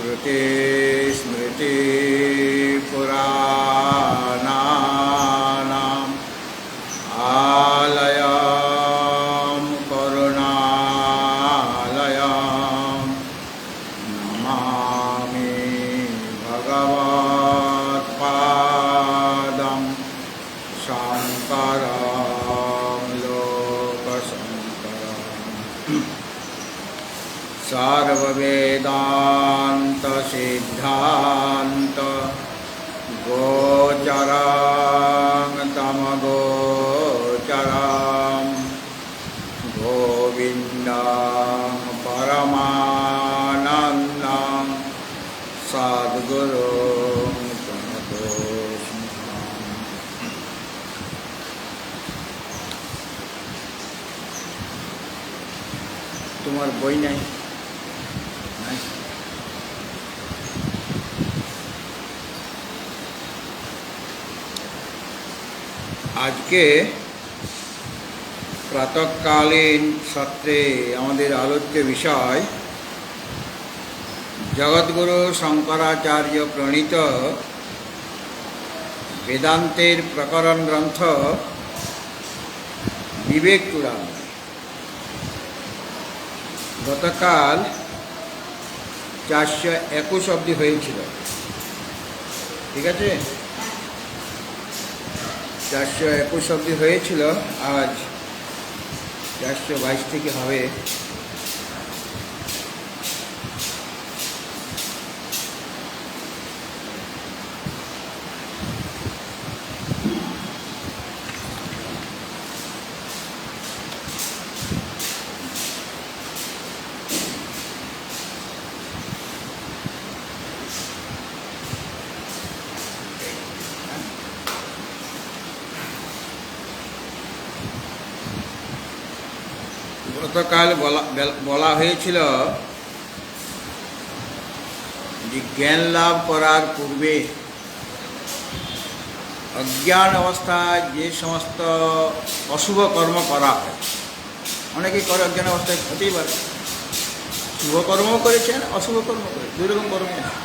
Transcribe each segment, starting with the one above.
श्रुतिस्मृतिपुराणानाम् आलयं करुणालयं नमामि भगवत्पादं शङ्करं लोकशङ्करम् सर्ववेदान्त सिद्धान्त गोचरं तमगोचरं गोविन्दं परमानन्दं सद्गुरुं प्रणतोऽस्म्यहम्। তোমার বই নাই? আজকে প্রাতঃকালীন সত্রে আমাদের আলোচ্য বিষয় জগৎগুরু শঙ্করাচার্য প্রণীত বেদান্তের প্রকরণ গ্রন্থ বিবেক চূড়ামণি। গতকাল 421 অবধি হয়েছিল, ঠিক আছে? 421 অবধি হয়েছিল, আজ 422 থেকে হবে। গতকাল বলা হয়েছিল যে জ্ঞান লাভ করার পূর্বে অজ্ঞান অবস্থায় যে সমস্ত অশুভ কর্ম করা হয়, অনেকেই করে অজ্ঞান অবস্থায়, হতেই পারে শুভ কর্মও করেছেন, অশুভ কর্ম করে, দুই রকম কর্মই আছে।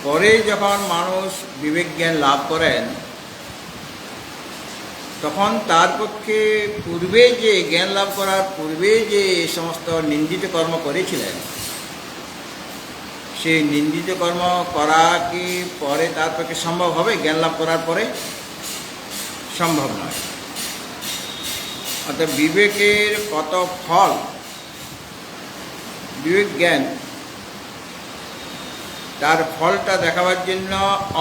পরে যখন মানুষ বিবেক জ্ঞান লাভ করেন তখন তার পক্ষে পূর্বে যে জ্ঞান লাভ করার পূর্বে যে সমস্ত নিন্দিত কর্ম করেছিলেন, সেই নিন্দিত কর্ম করা কি পরে তার পক্ষে সম্ভব হবে? জ্ঞান লাভ করার পরে সম্ভব নয়। অর্থাৎ বিবেকের কত ফল, বিবেক জ্ঞান, তার ফলটা দেখাবার জন্য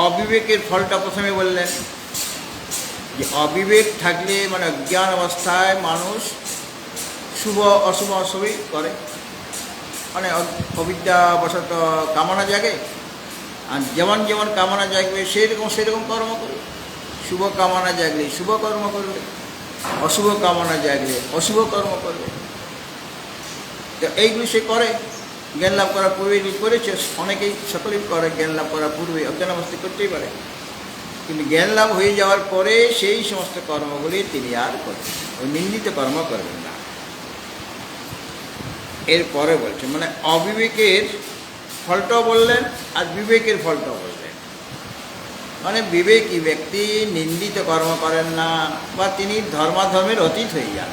অবিবেকের ফলটা প্রথমে বললেন। যে অবিবেক থাকলে মানে অজ্ঞান অবস্থায় মানুষ শুভ অশুভ অশুভই করে, মানে অবিদ্যাবশত কামনা জাগে, আর যেমন যেমন কামনা জাগবে সেরকম কর্ম করবে। শুভ কামনা জাগলে শুভ কর্ম করবে, অশুভ কামনা জাগলে অশুভ কর্ম করবে। তো এইগুলি সে করে, জ্ঞান লাভ করার পূর্বে করেছে, অনেকেই সকলেই করে জ্ঞান লাভ করার পূর্বে, অজ্ঞান অবস্থা করতেই পারে। কিন্তু জ্ঞান লাভ হয়ে যাওয়ার পরে সেই সমস্ত কর্মগুলি তিনি আর করবেন, ওই নিন্দিত কর্ম করবেন না। এরপরে বলছেন মানে অবিবেকের ফলটাও বললেন আর বিবেকের ফলটাও বললেন। মানে বিবেকী ব্যক্তি নিন্দিত কর্ম করেন না, বা তিনি ধর্মাধর্মের অতীত হয়ে যান।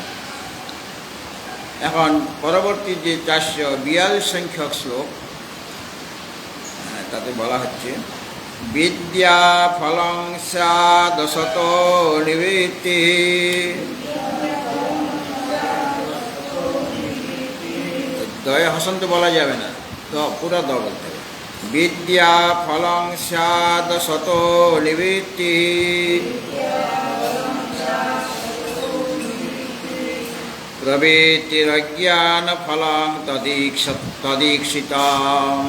এখন পরবর্তী যে 442 সংখ্যক শ্লোক, তাতে বলা হচ্ছে বিদ্যা ফলং স্যাদশত নিবৃত্তি। দয়ে হসন্ত বলা যাবে না, তো পুরা দ বলতে হবে। বিদ্যা ফলং স্যাদশত নিবৃত্তি প্রবৃত্তিরজ্ঞান ফলং তদীক্ষিতাম।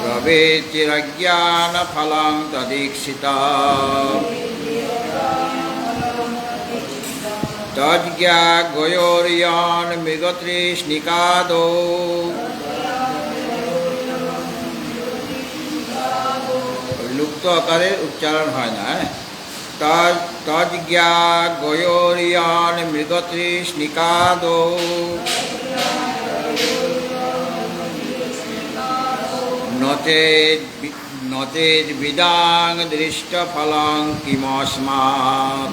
প্রবৃত্তিরজ্ঞান ফলং তদীক্ষিতাম। তজ্ঞা গয়োর্যান মৃগতৃষ্ণিকাদো। লুপ্ত আকারে উচ্চারণ হয় না, তজ্ঞা গয়োরিয়ান মৃগতৃষ্ণিকাদো নচেদ বিদাং দৃষ্টফলং কিমস্মাৎ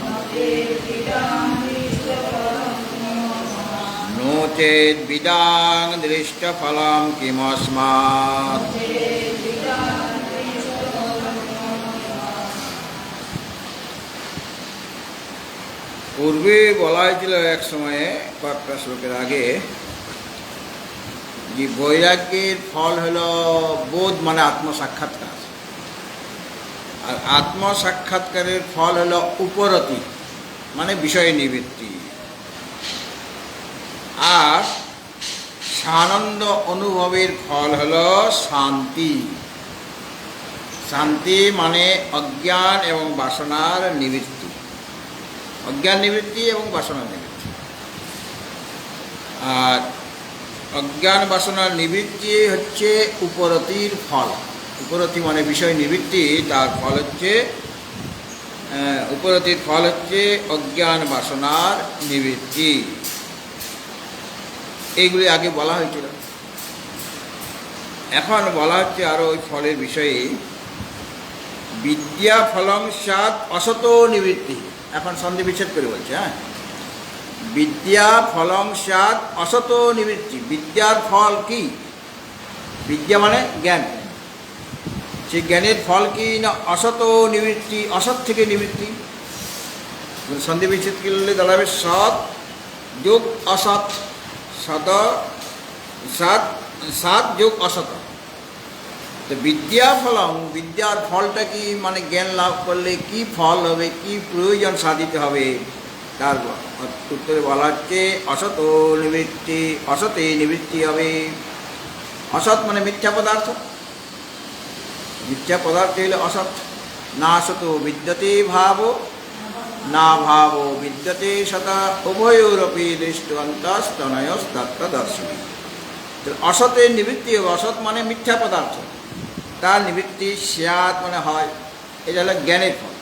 নোচেদ বিদাং দৃষ্টফলং কিমস্মাৎ। পূর্বে বলা হয়েছিল এক সময়ে কয়েকটা শ্লোকের আগে যে বৈরাগ্যের ফল হলো বোধ মানে আত্মসাক্ষাৎকার, আর আত্মসাক্ষাৎকারের ফল হলো উপরতি মানে বিষয় নিবৃত্তি, আর সানন্দ অনুভবের ফল হলো শান্তি। শান্তি মানে অজ্ঞান এবং বাসনার নিবৃত্তি, অজ্ঞান নিবৃত্তি এবং বাসনার নিবৃত্তি। আর অজ্ঞান বাসনার নিবৃত্তি হচ্ছে উপরতির ফল। উপরতি মানে বিষয় নিবৃত্তি, তার ফল হচ্ছে উপরতির ফল হচ্ছে অজ্ঞান বাসনার নিবৃত্তি। এইগুলি আগে বলা হয়েছিল। এখন বলা হচ্ছে আরও ওই ফলের বিষয়ে, বিদ্যা ফলং স্যাৎ অসত নিবৃত্তি। এখন সন্ধি বিচ্ছেদ করে বলছে, হ্যাঁ, বিদ্যা ফলং স্যাৎ অসত নিবৃত্তি। বিদ্যার ফল কি? বিদ্যা মানে জ্ঞান, সেই জ্ঞানের ফল কি না অসত নিবৃত্তি, অসৎ থেকে নিবৃত্তি। সন্ধি বিচ্ছেদ করলে দাঁড়াবে সৎ যোগ অসৎ, সদ সৎ সৎ যোগ অসৎ। তো বিদ্যা ফলং, বিদ্যার ফলটা কি মানে জ্ঞান লাভ করলে কি ফল হবে, কি প্রয়োজন সাধিত হবে, তার উত্তরে বলা হচ্ছে অসত নিবৃত্তি, অসতে নিবৃত্তি হবে। অসৎ মানে মিথ্যা পদার্থ, মিথ্যা পদার্থ হলে অসৎ। না সত বিদ্যতে ভাব, না ভাব বিদ্যতে সতা, উভয়োরপি দৃষ্টন্তস্তনয়স্তত্ত্বদর্শনী। অসতের নিবৃত্তি হবে, অসৎ মানে মিথ্যা পদার্থ, তার নিবৃত্তি স্যাৎ মানে হয়। এটা হলো জ্ঞানের ফল।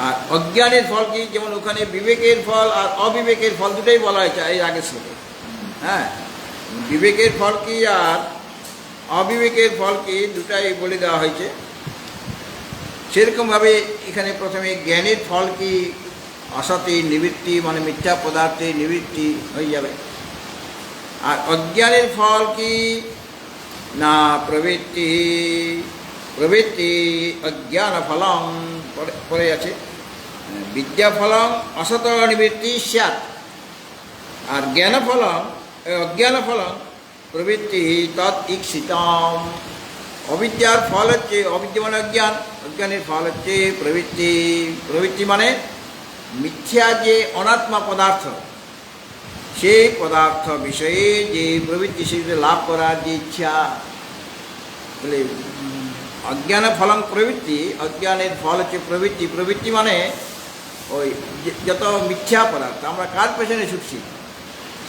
আর অজ্ঞানের ফল কি? যেমন ওখানে বিবেকের ফল আর অবিবেকের ফল দুটোই বলা হয়েছে এই আগের শ্লোকে। হ্যাঁ, বিবেকের ফল কি আর অবিবেকের ফল কি দুটাই বলে দেওয়া হয়েছে। সেরকমভাবে এখানে প্রথমে জ্ঞানের ফল কি? অসতের নিবৃত্তি মানে মিথ্যা পদার্থের নিবৃত্তি হয়ে যাবে। আর অজ্ঞানের ফল কি না প্রবৃত্তি, প্রবৃত্তি অজ্ঞান ফলং পরে আছে। বিদ্যা ফলং অসত নিবৃত্তি স্যাৎ, আর জ্ঞান ফলং অজ্ঞান ফলং প্রবৃত্তি তৎ ঈক্ষিতম। অবিদ্যার ফল হচ্ছে, অবিদ্যা মানে অজ্ঞান, অজ্ঞানের ফল হচ্ছে প্রবৃত্তি। প্রবৃত্তি মানে মিথ্যা যে অনাত্মা পদার্থ, সেই পদার্থ বিষয়ে যে প্রবৃত্তি, সেগুলো লাভ করার যে ইচ্ছা। বলে অজ্ঞান ফলং প্রবৃত্তি, অজ্ঞানের ফল হচ্ছে প্রবৃত্তি। প্রবৃত্তি মানে ওই যত মিথ্যা পদার্থ, আমরা কার পেছনে ছুটছি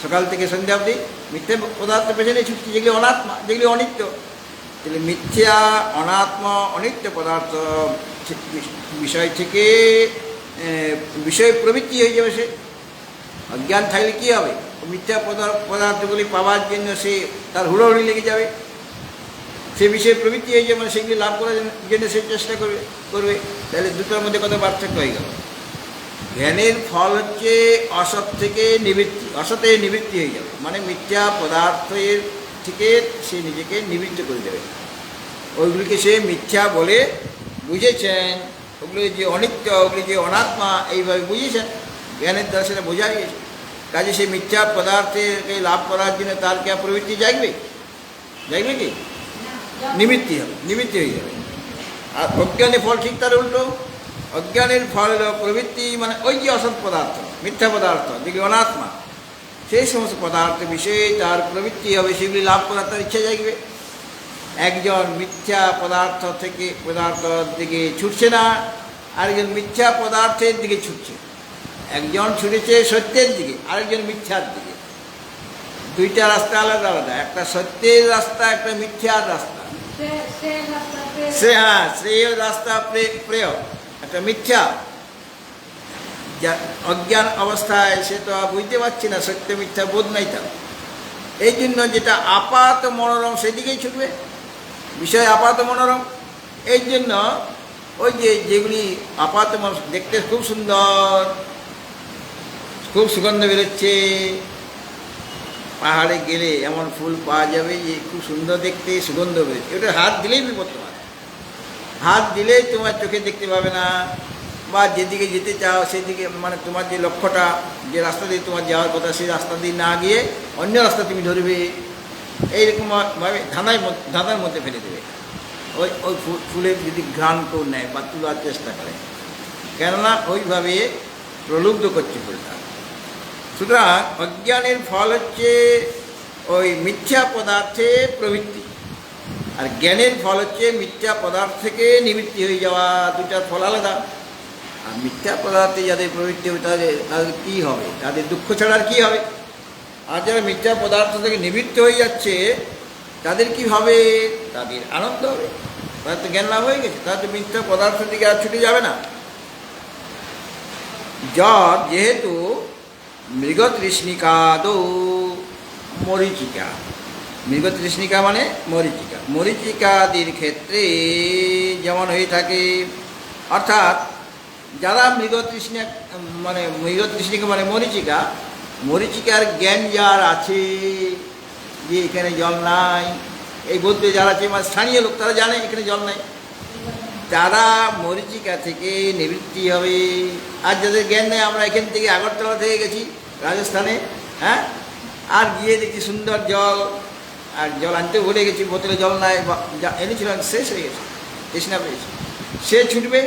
সকাল থেকে সন্ধ্যা অবধি? মিথ্যা পদার্থ পেছনে ছুটছি, যেগুলি অনাত্মা, যেগুলি অনিত্য। তাহলে মিথ্যা অনাত্ম অনিত্য পদার্থ বিষয় থেকে বিষয় প্রবৃত্তি হয়ে যাবে। সে অজ্ঞান থাকলে কী হবে? মিথ্যা পদার্থগুলি পাওয়ার জন্য সে তার হুড়োহুড়ি লেগে যাবে, সে বিষয়ে প্রবৃত্তি হয়ে যাবে, মানে সেগুলি লাভ করার জন্য সে চেষ্টা করবে। তাহলে দুটোর মধ্যে কত পার্থক্য হয়ে গেল। জ্ঞানের ফল হচ্ছে অসৎ থেকে নিবৃত্তি, অসতে নিবৃত্তি হয়ে যাবে, মানে মিথ্যা পদার্থের থেকে সে নিজেকে নিবৃত্ত করে দেবে। ওইগুলিকে সে মিথ্যা বলে বুঝেছেন, ওগুলি যে অনিত্য, ওগুলি যে অনাত্মা, এইভাবে বুঝেছেন, জ্ঞানের দ্বারা সেটা বোঝা গিয়েছে। কাজে সে মিথ্যা পদার্থকে লাভ করার জন্য তার কে প্রবৃত্তি জাগবে? জাগবে কি? নিবৃত্তি হবে, নিবৃত্তি হয়ে যাবে। আর অজ্ঞানের ফল ঠিক তার উল্টো। অজ্ঞানের ফল হল প্রবৃত্তি, মানে ওই যে অসৎ পদার্থ, মিথ্যা পদার্থ, যেগুলি অনাত্মা, সেই সমস্ত পদার্থ বিষয়ে তার প্রবৃত্তি হবে, সেগুলি লাভ করার তার ইচ্ছা জাগবে। একজন মিথ্যা পদার্থের দিকে ছুটছে না, আরেকজন মিথ্যা পদার্থের দিকে ছুটছে। একজন ছুটেছে সত্যের দিকে, আরেকজন মিথ্যার দিকে। দুইটা রাস্তা আলাদা আলাদা, একটা সত্যের রাস্তা, একটা মিথ্যার রাস্তা। শ্রেয় রাস্তা প্রেয়, একটা এটা মিথ্যা। যা অজ্ঞান অবস্থায় সে তো বুঝতে পারছি না, সত্য মিথ্যা বোধ নাই তার। এই জন্য যেটা আপাত মনোরম সেদিকেই ছুটবে, বিষয় আপাত মনোরম। এই জন্য ওই যেগুলি আপাত দেখতে খুব সুন্দর, খুব সুগন্ধ বেরোচ্ছে, পাহাড়ে গেলে এমন ফুল পাওয়া যাবে যে খুব সুন্দর দেখতে, সুগন্ধ বেরোচ্ছে, ওটা হাত দিলেই বিপদ তোমার। হাত দিলেই তোমার চোখে দেখতে পাবে না, বা যেদিকে যেতে চাও সেদিকে মানে তোমার যে লক্ষ্যটা, যে রাস্তা দিয়ে তোমার যাওয়ার কথা সেই রাস্তা দিয়ে না গিয়ে অন্য রাস্তা তুমি ধরবে, এইরকমভাবে ধাঁধার মধ্যে ফেলে দেবে। ওই ওই ফুলের যদি ঘ্রাণ কেউ নেয় বা তোলার চেষ্টা করে, কেননা ওইভাবে প্রলুব্ধ করছে ফুলটা। সুতরাং অজ্ঞানের ফল হচ্ছে ওই মিথ্যা পদার্থে প্রবৃত্তি, আর জ্ঞানের ফল হচ্ছে মিথ্যা পদার্থ থেকে নিবৃত্তি হয়ে যাওয়া। দুটার ফল আলাদা। আর মিথ্যা পদার্থে যাদের প্রবৃত্তি হবে তাদের কী হবে? তাদের দুঃখ ছাড়া আর কী হবে? আর যারা মিথ্যা পদার্থ থেকে নিবৃত্ত হয়ে যাচ্ছে তাদের কি হবে? তাদের আনন্দ হবে, তাদের তো জ্ঞান লাভ হয়ে গেছে, তাদের তো মিথ্যা পদার্থ থেকে আর ছুটে যাবে না। যার যেহেতু মৃগতৃষ্ণিকাদৌ মরীচিকা, মৃগতৃষ্ণিকা মানে মরীচিকা, মরীচিকাদির ক্ষেত্রে যেমন হয়ে থাকে, অর্থাৎ যারা মৃগতৃষ্ণিকা মানে মরীচিকা, মরীচিকার জ্ঞান যার আছে যে এখানে জল নাই, এই বলতে যারা আছে মানে স্থানীয় লোক, তারা জানে এখানে জল নাই, তারা মরীচিকা থেকে নিবৃত্তি হবে। আর যাদের জ্ঞান নেই, আমরা এখান থেকে আগরতলা থেকে গেছি রাজস্থানে, হ্যাঁ, আর গিয়ে দেখি সুন্দর জল, আর জল আনতে ভুলে গেছি, বোতলে জল নাই, যা এনেছিলাম শেষ হয়ে গেছে, তৃষ্ণা পেয়েছে, সে ছুটবে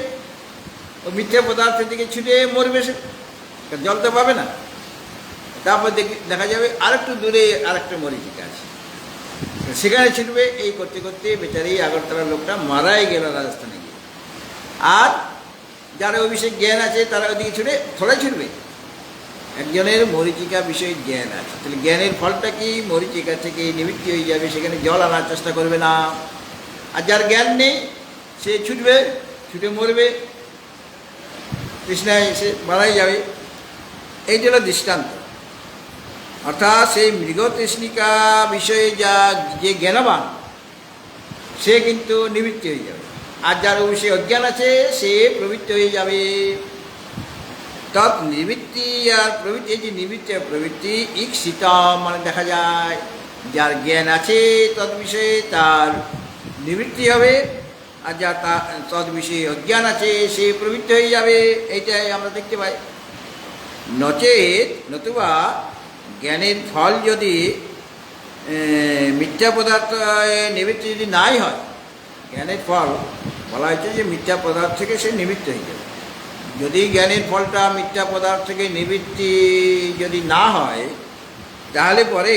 ও মিথ্যা পদার্থের দিকে ছুটে মরবে, সে জল তো পাবে না। তারপর দেখা যাবে আরেকটু দূরে আরেকটা মরীচিকা আছে, সেখানে ছুটবে। এই করতে করতে বেচারি আগরতলার লোকটা মারাই গেল রাজস্থানে গিয়ে। আর যারা ওই বিষয়ে জ্ঞান আছে তারা ওইদিকে ছুটে থোড়াই ছুটবে। একজনের মরীচিকা বিষয়ে জ্ঞান আছে, তাহলে জ্ঞানের ফলটা কি? মরীচিকা থেকে নিবৃত্তি হয়ে যাবে, সেখানে জল আনার চেষ্টা করবে না। আর যার জ্ঞান নেই সে ছুটবে, ছুটে মরবে, তৃষ্ণায় সে মারাই যাবে। এইটা হলো দৃষ্টান্ত। অর্থাৎ সেই মৃগতৃষ্ণিকা বিষয়ে যে জ্ঞানবান সে কিন্তু নিবৃত্তি হয়ে যাবে, আর যার বিষয়ে অজ্ঞান আছে সে প্রবৃত্তি হয়ে যাবে। তৎ নিবৃত্তি আর প্রবৃত্তি, এই যে নিবৃত্তি আর প্রবৃত্তি ঈক্ষিতম মানে দেখা যায় যার জ্ঞান আছে তৎ বিষয়ে তার নিবৃত্তি হবে, আর যার তৎ বিষয়ে অজ্ঞান আছে সে প্রবৃত্তি হয়ে যাবে। এইটাই আমরা দেখতে পাই। নচেত নতুবা জ্ঞানের ফল যদি মিথ্যা পদার্থ নিবৃত্তি যদি নাই হয়, জ্ঞানের ফল বলা হয়েছে যে মিথ্যা পদার্থ থেকে সে নিবৃত্ত হয়ে যাবে। যদি জ্ঞানের ফলটা মিথ্যা পদার্থ থেকে নিবৃত্তি যদি না হয়, তাহলে পরে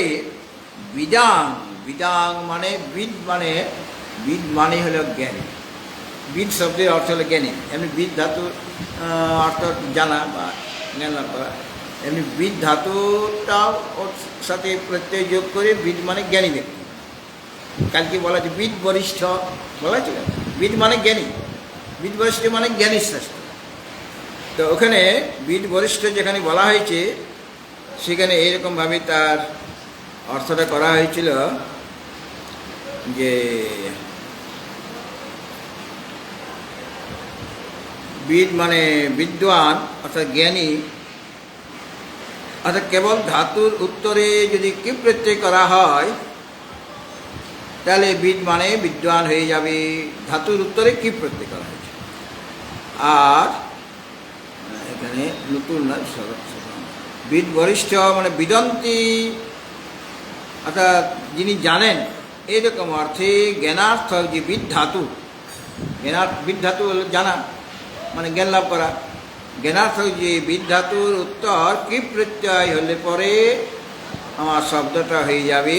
বিদাং, বিদাং মানে বিদ মানে হলো জ্ঞানী। বিদ শব্দের অর্থ হলো জ্ঞানী। এমনি বিদ ধাতুর অর্থ জানা বা জ্ঞান লাভ করা, এমনি বিদ ধাতুটাও ওর সাথে প্রত্যয় যোগ করে বিদ মানে জ্ঞানী ব্যক্তি। কালকে বলা হয়েছে বিদ বরিষ্ঠ বলা হয়েছিল, বিদ মানে জ্ঞানী, বিদ বরিষ্ঠ মানে জ্ঞানী শ্রেষ্ঠ। তো ওখানে বিদ বরিষ্ঠ যেখানে বলা হয়েছে সেখানে এইরকমভাবে তার অর্থটা করা হয়েছিল যে বিদ মানে বিদ্বান অর্থাৎ জ্ঞানী, অর্থাৎ কেবল ধাতুর উত্তরে যদি কি প্রত্যয় করা হয় তাহলে বিদ মানে বিদ্বান হয়ে যাবে। ধাতুর উত্তরে কি প্রত্যয় করা হয়েছে। আর এখানে নতুন না, বিদ বরিষ্ঠ মানে বিদন্তি অর্থাৎ যিনি জানেন, এইরকম অর্থে জ্ঞানার্থ যে বিদ ধাতু, বিদ ধাতু হলো জানা মানে জ্ঞান লাভ করা। জ্ঞানার্থ যে বিদ ধাতুর উত্তর কি প্রত্যয় হলে পরে আমার শব্দটা হয়ে যাবে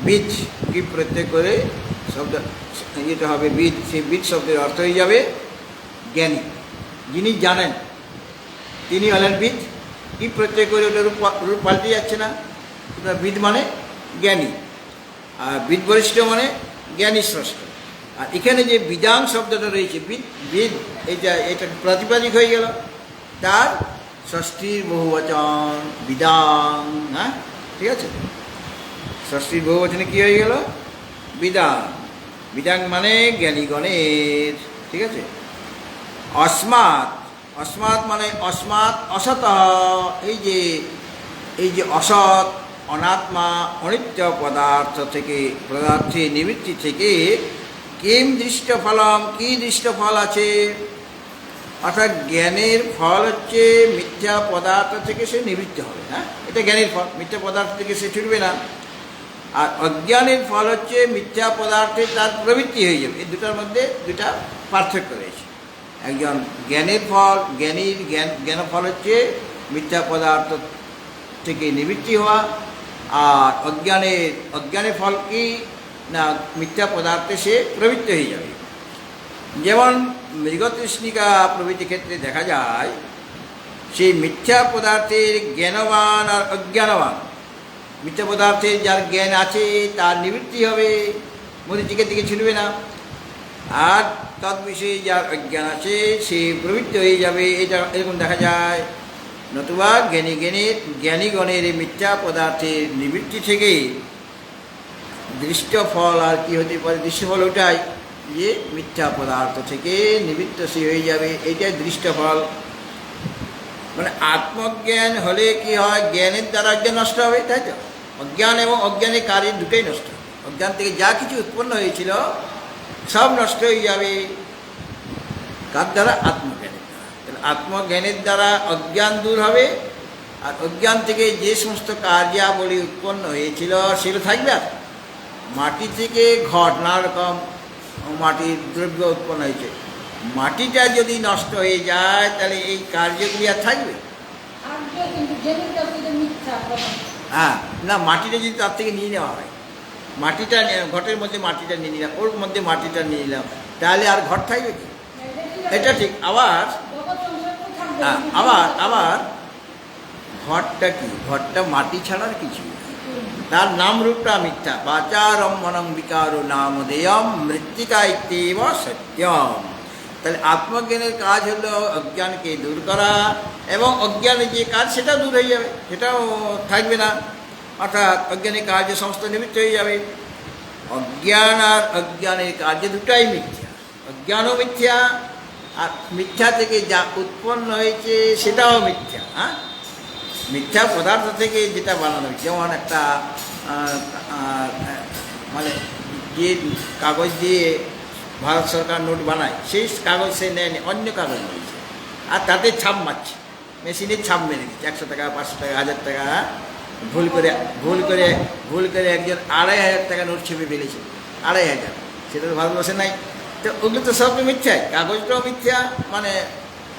বীজ। কি প্রত্যয় করে শব্দ যেটা হবে বীজ, সেই বীজ শব্দের অর্থ হয়ে যাবে জ্ঞানী। যিনি জানেন তিনি হলেন বীজ। কি প্রত্যয় করে ওটা রূপ পাল্টে যাচ্ছে না, ওটা বিদ মানে জ্ঞানী, আর বিদ বরিষ্ঠ মানে জ্ঞানী শ্রেষ্ঠ। আর এখানে যে বিদাং শব্দটা রয়েছে, বিদ এটা প্রাতিপাদিক হয়ে গেল। তার ষষ্ঠীর বহুবচন বিদাং। হ্যাঁ, ঠিক আছে, ষষ্ঠীর বহুবচনে কী হয়ে গেল? বিদাং। বিদাং মানে জ্ঞানীগণের। ঠিক আছে। অস্মাৎ, অস্মাৎ মানে অস্মাৎ অসত। এই যে অসৎ, অনাত্মা, অনিত্য পদার্থ থেকে, পদার্থের নিবৃত্তি থেকে কিম দৃষ্ট ফলম, কী দৃষ্ট ফল আছে? অর্থাৎ জ্ঞানের ফল হচ্ছে মিথ্যা পদার্থ থেকে সে নিবৃত্ত হবে। হ্যাঁ, এটা জ্ঞানের ফল, মিথ্যা পদার্থ থেকে সে ছুটবে না। আর অজ্ঞানের ফল হচ্ছে মিথ্যা পদার্থে তার প্রবৃত্তি হয়ে যাবে। এই দুটার মধ্যে দুটা পার্থক্য রয়েছে। একজন জ্ঞানের ফল, জ্ঞান ফল হচ্ছে মিথ্যা পদার্থ থেকে নিবৃত্তি হওয়া। আর অজ্ঞানের ফল কি না, মিথ্যা পদার্থে সে প্রবৃত্ত হয়ে যাবে। যেমন মৃগতৃষ্ণিকা প্রভৃতি ক্ষেত্রে দেখা যায়, সেই মিথ্যা পদার্থের জ্ঞানবান আর অজ্ঞানবান, মিথ্যা পদার্থের যার জ্ঞান আছে তার নিবৃত্তি হবে, মরিচিকের দিকে ছুটবে না। আর তৎবিষয়ে যার অজ্ঞান আছে সে প্রবৃত্ত হয়ে যাবে। এটা এরকম দেখা যায়। নতুবা জ্ঞানীগণের মিথ্যা পদার্থের নিবৃত্তি থেকে দৃষ্ট ফল আর কি হতে পারে? দৃশ্য ফল ওটাই যে মিথ্যা পদার্থ থেকে নিবৃত্ত সে হয়ে যাবে, এইটাই দৃষ্ট ফল। মানে আত্মজ্ঞান হলে কি হয়? জ্ঞানের দ্বারা অজ্ঞান নষ্ট হবে, তাই তো? অজ্ঞান এবং অজ্ঞানের কার্য দুটোই নষ্ট হবে। অজ্ঞান থেকে যা কিছু উৎপন্ন হয়েছিল সব নষ্ট হয়ে যাবে। কার দ্বারা? আত্মজ্ঞানের দ্বারা। তাহলে আত্মজ্ঞানের দ্বারা অজ্ঞান দূর হবে, আর অজ্ঞান থেকে যে সমস্ত কার্যাবলী উৎপন্ন হয়েছিল সেগুলো থাকবে। আর মাটি থেকে ঘট, নানা রকম মাটির দ্রব্য উৎপন্ন হয়েছে, মাটিটা যদি নষ্ট হয়ে যায় তাহলে এই কার্যগুলি আর থাকবে? হ্যাঁ, না, মাটিটা যদি তার থেকে নিয়ে নেওয়া হয়, মাটিটা ঘটের মধ্যে মাটিটা নিয়ে নিলাম, ওর মধ্যে মাটিটা নিয়ে নিলাম, তাহলে আর ঘট থাকবে কি? এটা ঠিক। আবার আবার আবার ঘটটা কি? ঘটটা মাটি ছাড়ার কিছু, তার নাম রূপটা মিথ্যা। বাচারম্মনং বিকারো নামধেয়ম মৃত্তিকা ইত্যেব সত্যম। তাহলে আত্মজ্ঞানের কাজ হলো অজ্ঞানকে দূর করা, এবং অজ্ঞানের যে কাজ সেটা দূর হয়ে যাবে, সেটাও থাকবে না। অর্থাৎ অজ্ঞানের কার্য সমস্ত নিবৃত্ত হয়ে যাবে। অজ্ঞান আর অজ্ঞানের কার্য দুটাই মিথ্যা। অজ্ঞানও মিথ্যা, আর মিথ্যা থেকে যা উৎপন্ন হয়েছে সেটাও মিথ্যা। হ্যাঁ, মিথ্যা পদার্থ থেকে যেটা বানানো হয়েছে, যেমন একটা মানে যে কাগজ দিয়ে ভারত সরকার নোট বানায়, সেই কাগজ সে নেয়নি, অন্য কাগজ নিয়েছে, আর তাতে ছাপ মারছে, মেশিনের ছাপ মেরে দিচ্ছে। 100 টাকা, 500 টাকা, 1000 টাকা, ভুল করে একজন 2500 টাকা নোট ছেপে ফেলেছে, 2500, সেটা তো ভারতবর্ষে নাই। তো ওগুলো তো সব মিথ্যাই, কাগজটাও মিথ্যা, মানে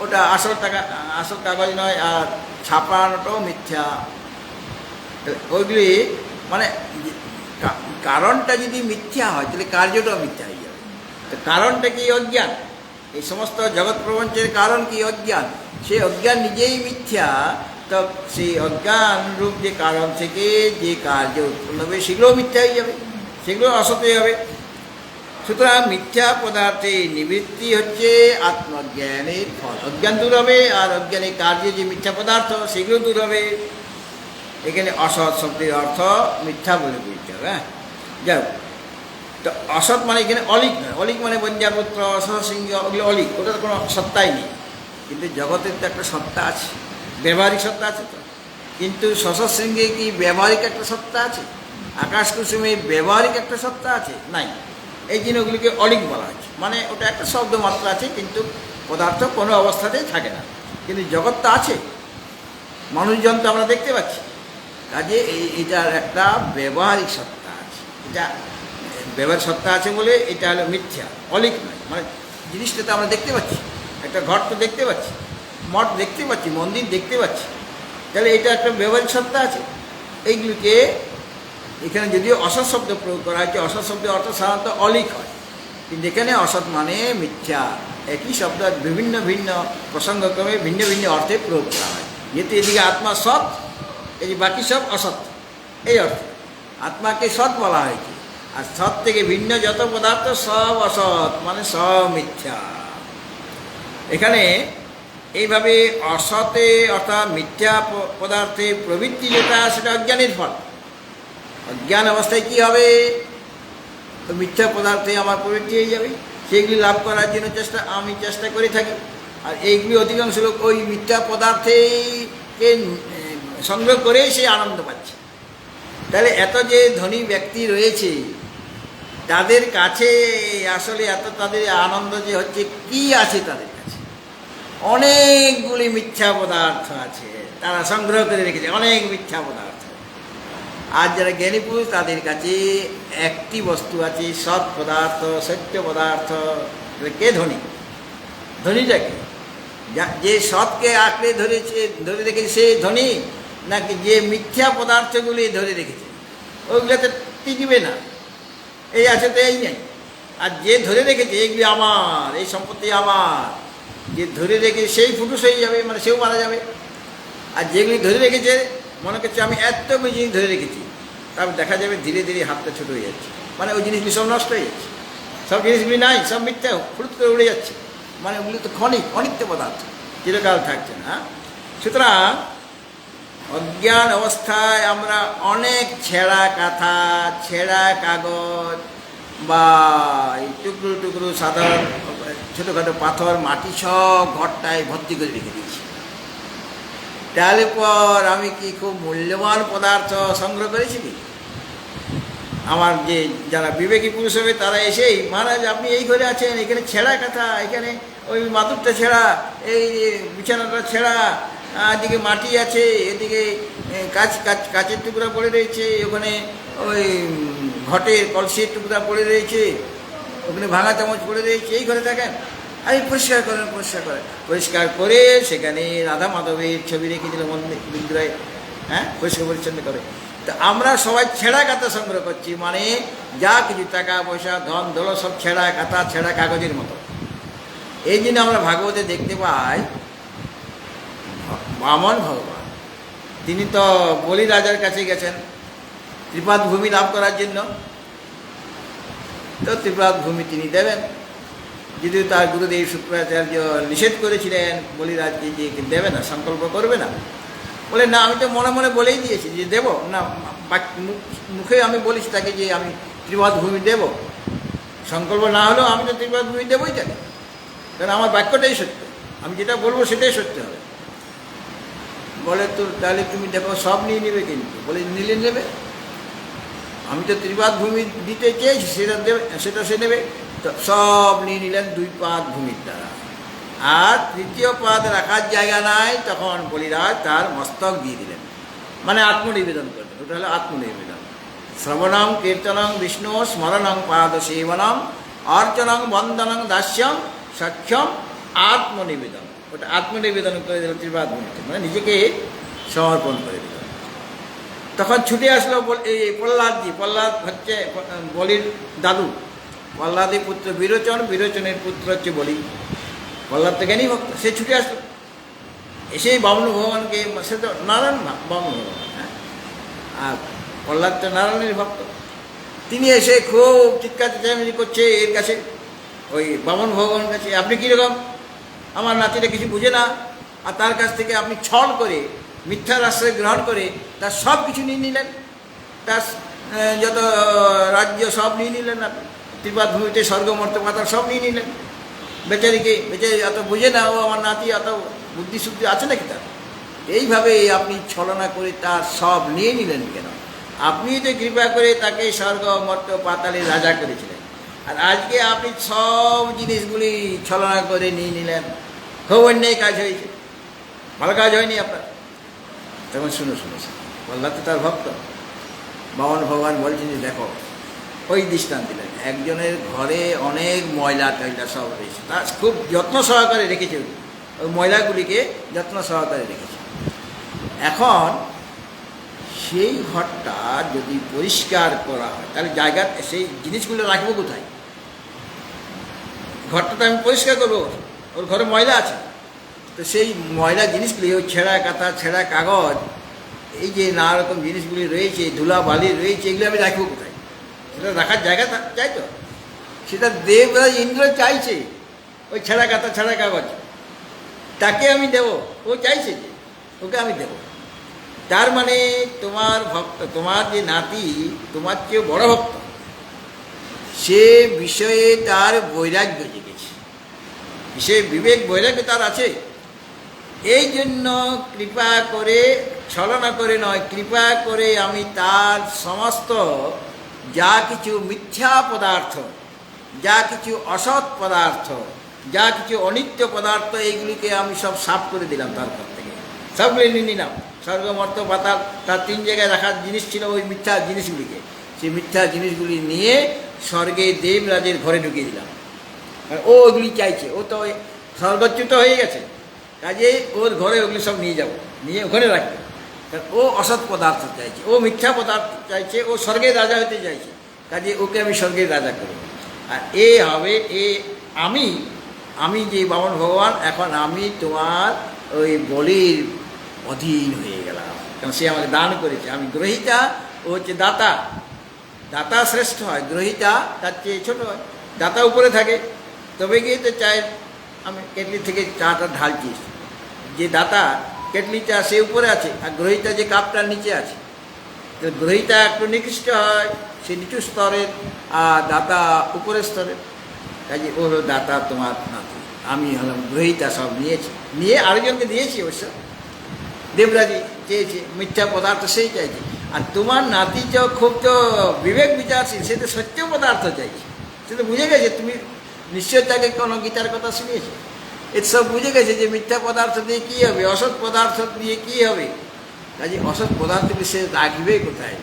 ওটা আসল কাগজ নয়, আর ছাপানোটাও মিথ্যা। ওইগুলি মানে কারণটা যদি মিথ্যা হয় তাহলে কার্যটাও মিথ্যা হয়ে যাবে। তো কারণটা কি? অজ্ঞান। এই সমস্ত জগৎ প্রপঞ্চের কারণ কি? অজ্ঞান। সেই অজ্ঞান নিজেই মিথ্যা। তো সেই অজ্ঞান রূপ যে কারণ থেকে যে কার্য উৎপন্ন হবে সেগুলোও মিথ্যা হয়ে যাবে, সেগুলো অসৎ হয়ে যাবে। সুতরাং মিথ্যা পদার্থে নিবৃত্তি হচ্ছে আত্মজ্ঞানের ফল। অজ্ঞান দূর হবে, আর অজ্ঞানের কার্যে যে মিথ্যা পদার্থ সেগুলো দূর হবে। এখানে অসৎ শব্দের অর্থ মিথ্যা বলে বুঝতে হবে। হ্যাঁ, যাও। তো অসৎ মানে এখানে অলিক নয়। অলিক মানে বন্যাপুত্র, সহসিংহ, ওগুলো অলিক, ওটার কোনো সত্তাই নেই। কিন্তু জগতের তো একটা সত্তা আছে, ব্যবহারিক সত্তা আছে। তো কিন্তু শশসিংহে কি ব্যবহারিক একটা সত্তা আছে? আকাশ কুসুমে ব্যবহারিক একটা সত্তা আছে? নাই। এই জিনিসগুলিকে অলিক বলা হচ্ছে, মানে ওটা একটা শব্দ মাত্র আছে, কিন্তু পদার্থ কোনো অবস্থাতেই থাকে না। কিন্তু জগৎ তো আছে, মানুষজন তো আমরা দেখতে পাচ্ছি, কাজে এটার একটা ব্যবহারিক সত্তা আছে। এটা ব্যবহারিক সত্তা আছে বলে এটা হলো মিথ্যা, অলিক নয়। মানে জিনিসটা তো আমরা দেখতে পাচ্ছি, একটা ঘর তো দেখতে পাচ্ছি, মঠ দেখতে পাচ্ছি, মন্দির দেখতে পাচ্ছি, তাহলে এটা একটা ব্যবহারিক সত্তা আছে। এইগুলিকে এখানে যদিও অসৎ শব্দ প্রয়োগ করা হয়েছে, অসৎ শব্দের অর্থ সাধারণত অলিক হয়, কিন্তু এখানে অসৎ মানে মিথ্যা। একই শব্দ বিভিন্ন ভিন্ন প্রসঙ্গক্রমে ভিন্ন ভিন্ন অর্থে প্রয়োগ করা হয়। যেহেতু এদিকে আত্মা সৎ, এই যে বাকি সব অসৎ, এই অর্থে আত্মাকে সৎ বলা হয়েছে। আর সৎ থেকে ভিন্ন যত পদার্থ সব অসৎ, মানে সব মিথ্যা। এখানে এইভাবে অসতে অর্থাৎ মিথ্যা পদার্থে প্রবৃত্তি যেটা সেটা অজ্ঞানের ফল। অজ্ঞান অবস্থায় কী হবে? তো মিথ্যা পদার্থে আমার প্রবৃত্তি হয়ে যাবে, সেইগুলি লাভ করার জন্য আমি চেষ্টা করে থাকি। আর এইগুলি অধিকাংশ লোক ওই মিথ্যা পদার্থকে সংগ্রহ করেই সে আনন্দ পাচ্ছে। তাহলে এত যে ধনী ব্যক্তি রয়েছে তাদের কাছে আসলে এত তাদের আনন্দ যে হচ্ছে, কি আছে তাদের কাছে? অনেকগুলি মিথ্যা পদার্থ আছে, তারা সংগ্রহ করে রেখেছে অনেক মিথ্যা পদার্থ। আর যারা জ্ঞানী পুরুষ তাদের কাছে একটি বস্তু আছে, সৎ পদার্থ, সত্য পদার্থ। কে ধনী? ধনীটাকে যে সৎকে আঁকড়ে ধরে রেখেছে সে ধনী, নাকি যে মিথ্যা পদার্থগুলি ধরে রেখেছে ওইগুলোতে টিকবে না, এই আছে তো এই নেই। আর যে ধরে রেখেছে এইগুলি আমার, এই সম্পত্তি আমার, যে ধরে রেখে সেই ফুটুস হয়ে যাবে, মানে সেও মারা যাবে। আর যেগুলি ধরে রেখেছে মনে করছে আমি এতগুলি জিনিস ধরে রেখেছি, তারপর দেখা যাবে ধীরে ধীরে হাতটা ছোটো হয়ে যাচ্ছে, মানে ওই জিনিসগুলি সব নষ্ট হয়ে যাচ্ছে, সব জিনিসগুলি নাই, সব মিথ্যা ফুরুত করে উড়ে যাচ্ছে। মানে ওগুলি তো অনিত্য পদার্থ, চিরকাল থাকছে না। সুতরাং অজ্ঞান অবস্থায় আমরা অনেক ছেঁড়া কাঁথা, ছেঁড়া কাগজ বা এই টুকরো টুকরো সাধারণ ছোটোখাটো পাথর, মাটি সব ঘরটায় ভর্তি করে রেখে দিয়েছি। তাহলে পর আমি কি খুব মূল্যবান পদার্থ সংগ্রহ করেছি কি? আমার যে যারা বিবেকী পুরুষ হবে তারা এসেই, মহারাজ আপনি এই ঘরে আছেন, এখানে ছেঁড়া কাঁথা, এখানে ওই মাদুরটা ছেঁড়া, এই বিছানাটা ছেঁড়া, এদিকে মাটি আছে, এদিকে কাচের টুকরা পড়ে রয়েছে, ওখানে ওই ঘটের কলসির টুকরা পড়ে রয়েছে, ওখানে ভাঙা চামচ পড়ে রয়েছে, এই ঘরে থাকেন। আর পরিষ্কার করেন, পরিষ্কার করে সেখানে রাধা মাধবের ছবি রেখে দিল মন্দিরে, হ্যাঁ, পরিষ্কার পরিচ্ছন্ন করে। তো আমরা সবাই ছেঁড়া কাঁথা সংগ্রহ করছি, মানে যা কিছু টাকা পয়সা ধন দৌলত সব ছেঁড়া কাঁথা, ছেঁড়া কাগজের মতো। এই জন্য আমরা ভাগবতে দেখতে পাই বামন ভগবান তিনি তো বলি রাজার কাছে গেছেন ত্রিপাদ ভূমি লাভ করার জন্য। তো ত্রিপাদ ভূমি তিনি দেবেন, যদিও তার গুরুদেব শুক্রাচার্য নিষেধ করেছিলেন বলিরাজকে যে দেবে না, সংকল্প করবে না। বলে না, আমি তো মনে মনে বলেই দিয়েছি যে দেব না, মুখে আমি বলেছি তাকে যে আমি ত্রিপাদ ভূমি দেব, সংকল্প না হলেও আমি তো ত্রিপাদ ভূমি দেবই তাকে, কারণ আমার বাক্যটাই সত্য, আমি যেটা বলবো সেটাই সত্য হবে। বলে তো তাহলে তুমি দেখো সব নিয়ে নেবে, কিন্তু বলে নিলে নেবে, আমি তো ত্রিপাদ ভূমি দিতে চেয়েছি, সেটা সে নেবে। তো সব নিয়ে নিলেন 2 পাদ ভূমির দ্বারা। আর 3য় পাদ রাখার জায়গা নাই, তখন বলিরাজ তার মস্তক দিয়ে দিলেন, মানে আত্মনিবেদন করলেন। ওটা হলো আত্মনিবেদন। শ্রবণং কীর্তনং বিষ্ণু স্মরণং পাদ সেবনং অর্চনং বন্দনং দাস্যম সক্ষম আত্মনিবেদন। ওটা আত্মনিবেদন করে দিল ত্রিপাদ ভূমিতে, মানে নিজেকে সমর্পণ করে দিল। তখন ছুটে আসলো এই প্রহ্লাদজি। প্রহ্লাদ হচ্ছে বলির দাদু, প্রহ্লাদের পুত্র বিরোচন, বিরোচনের পুত্র হচ্ছে বলি। প্রহ্লাদ তো জ্ঞানী ভক্ত, সে ছুটে আসলো, এসেই বামন ভগবানকে, সে তো নারায়ণ বামন ভগবান, হ্যাঁ, আর প্রহ্লাদ তো নারায়ণের ভক্ত। তিনি এসে খুব চিৎকার চেঁচামেচি করছে এর কাছে, ওই বামন ভগবানের কাছে, আপনি কীরকম, আমার নাতিটা কিছু বুঝে না, আর তার কাছ থেকে আপনি ছল করে মিথ্যার আশ্রয় গ্রহণ করে তার সব কিছু নিয়ে নিলেন, তার যত রাজ্য সব নিয়ে নিলেন, আপনি ত্রিপাদ ভূমিতে স্বর্গমর্ত পাতাল সব নিয়ে নিলেন। বেচারি অত বুঝে না, ও আমার নাতি অত বুদ্ধিশুদ্ধি আছে নাকি তার? এইভাবে আপনি ছলনা করে তার সব নিয়ে নিলেন কেন? আপনি তো কৃপা করে তাকে স্বর্গমর্ত পাতালের রাজা করেছিলেন, আর আজকে আপনি সব জিনিসগুলি ছলনা করে নিয়ে নিলেন। খুব অন্যায় কাজ হয়েছে, ভালো কাজ হয়নি আপনার। তখন শুনো, প্রহ্লাদ তো তার ভক্ত। বামন ভগবান বলছেন যে দেখো, ওই দৃষ্টান্ত দিলেন, একজনের ঘরে অনেক ময়লা টয়লা সব রয়েছে, তার খুব যত্ন সহকারে রেখেছে, ওই ময়লাগুলিকে যত্ন সহকারে রেখেছে। এখন সেই ঘরটা যদি পরিষ্কার করা হয়, তাহলে জায়গা সেই জিনিসগুলো রাখবো কোথায়? ঘরটা তো আমি পরিষ্কার করবো, ওর ঘরে ময়লা আছে, তো সেই ময়লা জিনিসগুলি, ওই ছেঁড়া কাঁথা, ছেঁড়া কাগজ, এই যে নানা রকম জিনিসগুলি রয়েছে, ধুলা বালি রয়েছে, এগুলো আমি রাখবো কোথায়? সেটা রাখার জায়গা চাই তো, সেটা দেবরাজ ইন্দ্র চাইছে, ওই ছেঁড়া কাঁথা, ছেঁড়া কাগজ তাকে আমি দেব, ও চাইছে যে ওকে আমি দেব। তার মানে তোমার ভক্ত, তোমার যে নাতি তোমার চেয়ে বড় ভক্ত, সে বিষয়ে তার বৈরাগ্য জেগেছে, সে বিবেক বৈরাগ্য তার আছে। এই জন্য কৃপা করে, ছলনা করে নয়, কৃপা করে আমি তার সমস্ত যা কিছু মিথ্যা পদার্থ, যা কিছু অসৎ পদার্থ, যা কিছু অনিত্য পদার্থ, এইগুলিকে আমি সব সাফ করে দিলাম তার ঘর থেকে, সবগুলি নিয়ে নিলাম। স্বর্গ মর্ত পাতাল, তার 3 জায়গায় রাখার জিনিস ছিল ওই মিথ্যা জিনিসগুলিকে, সেই মিথ্যা জিনিসগুলি নিয়ে স্বর্গে দেবরাজের ঘরে ঢুকিয়ে দিলাম। ও ওগুলি চাইছে, ও তো স্বর্গচ্যুত হয়ে গেছে, কাজেই ওর ঘরে ওগুলি সব নিয়ে যাব, নিয়ে ওখানে রাখবে। কারণ ও অসৎ পদার্থ চাইছে, ও মিথ্যা পদার্থ চাইছে, ও স্বর্গের রাজা হতে চাইছে, কাজে ওকে আমি স্বর্গের রাজা করব। আর এ হবে আমি যে বামন ভগবান, এখন আমি তোমার ওই বলির অধীন হয়ে গেলাম, কারণ সে আমাকে দান করেছে। আমি গ্রহিতা, ও হচ্ছে দাতা। দাতা শ্রেষ্ঠ হয়, গ্রহিতা তার চেয়ে ছোটো হয়। দাতা উপরে থাকে, তবে গিয়ে তো চায়ের, আমি কেটলি থেকে চাটা ঢালছি, যে দাতা কেটলিটা সে উপরে আছে, আর গ্রহিতা যে কাপটার নিচে আছে। তো গ্রহিতা একটু নিকৃষ্ট হয়, সে নিচু স্তরের, আর দাতা উপরের স্তরের। কাজে ও হলো দাতা তোমার নাতি, আমি হলাম গ্রহিতা। সব নিয়েছি, নিয়ে আরেকজনকে দিয়েছি। অবশ্য দেবরাজি চেয়েছে, মিথ্যা পদার্থ সেই চাইছে। আর তোমার নাতি খুব তো বিবেক বিচারশীল, সে তো সত্য পদার্থ চাইছে। সে তো বুঝে গেছে, তুমি নিশ্চয় তাকে কোনো গীতার কথা শুনিয়েছে, এসব বুঝে গেছে যে মিথ্যা পদার্থ দিয়ে কী হবে, অসৎ পদার্থ দিয়ে কী হবে। কাজে অসৎ পদার্থকে সে রাখবে কোথায়?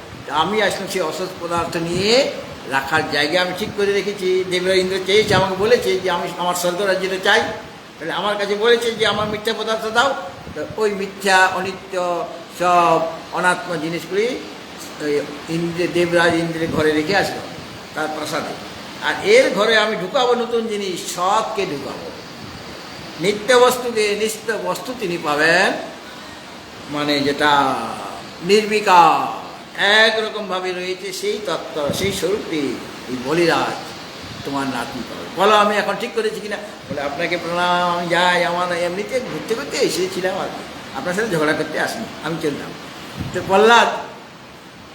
আমি আসলাম সে অসৎ পদার্থ নিয়ে রাখার জায়গা আমি ঠিক করে রেখেছি। দেবরাজ ইন্দ্র চেয়েছে, আমাকে বলেছে যে আমি আমার স্বর্গরাজ্যটা চাই, তাহলে আমার কাছে বলেছে যে আমার মিথ্যা পদার্থ দাও। তো ওই মিথ্যা অনিত্য সব অনাত্ম জিনিসগুলি দেবরাজ ইন্দ্রের ঘরে রেখে আসলো, তার প্রাসাদে। আর এর ঘরে আমি ঢুকাবো নতুন জিনিস, সবকে ঢুকাবো। নিত্য বস্তুকে, নিত্য বস্তু তিনি পাবেন, মানে যেটা নির্বিকার একরকমভাবে রয়েছে, সেই তত্ত্ব, সেই স্বরূপটি এই বলিরাজ তোমার নাতি পাবে। বলো আমি এখন ঠিক করেছি কিনা? বলে আপনাকে প্রণাম, আমি যাই, আমার এমনিতে ঘুরতে ঘুরতে এসেছিলাম আর কি, আপনার সাথে ঝগড়া করতে আসিনি, আমি চললাম। তো প্রহ্লাদ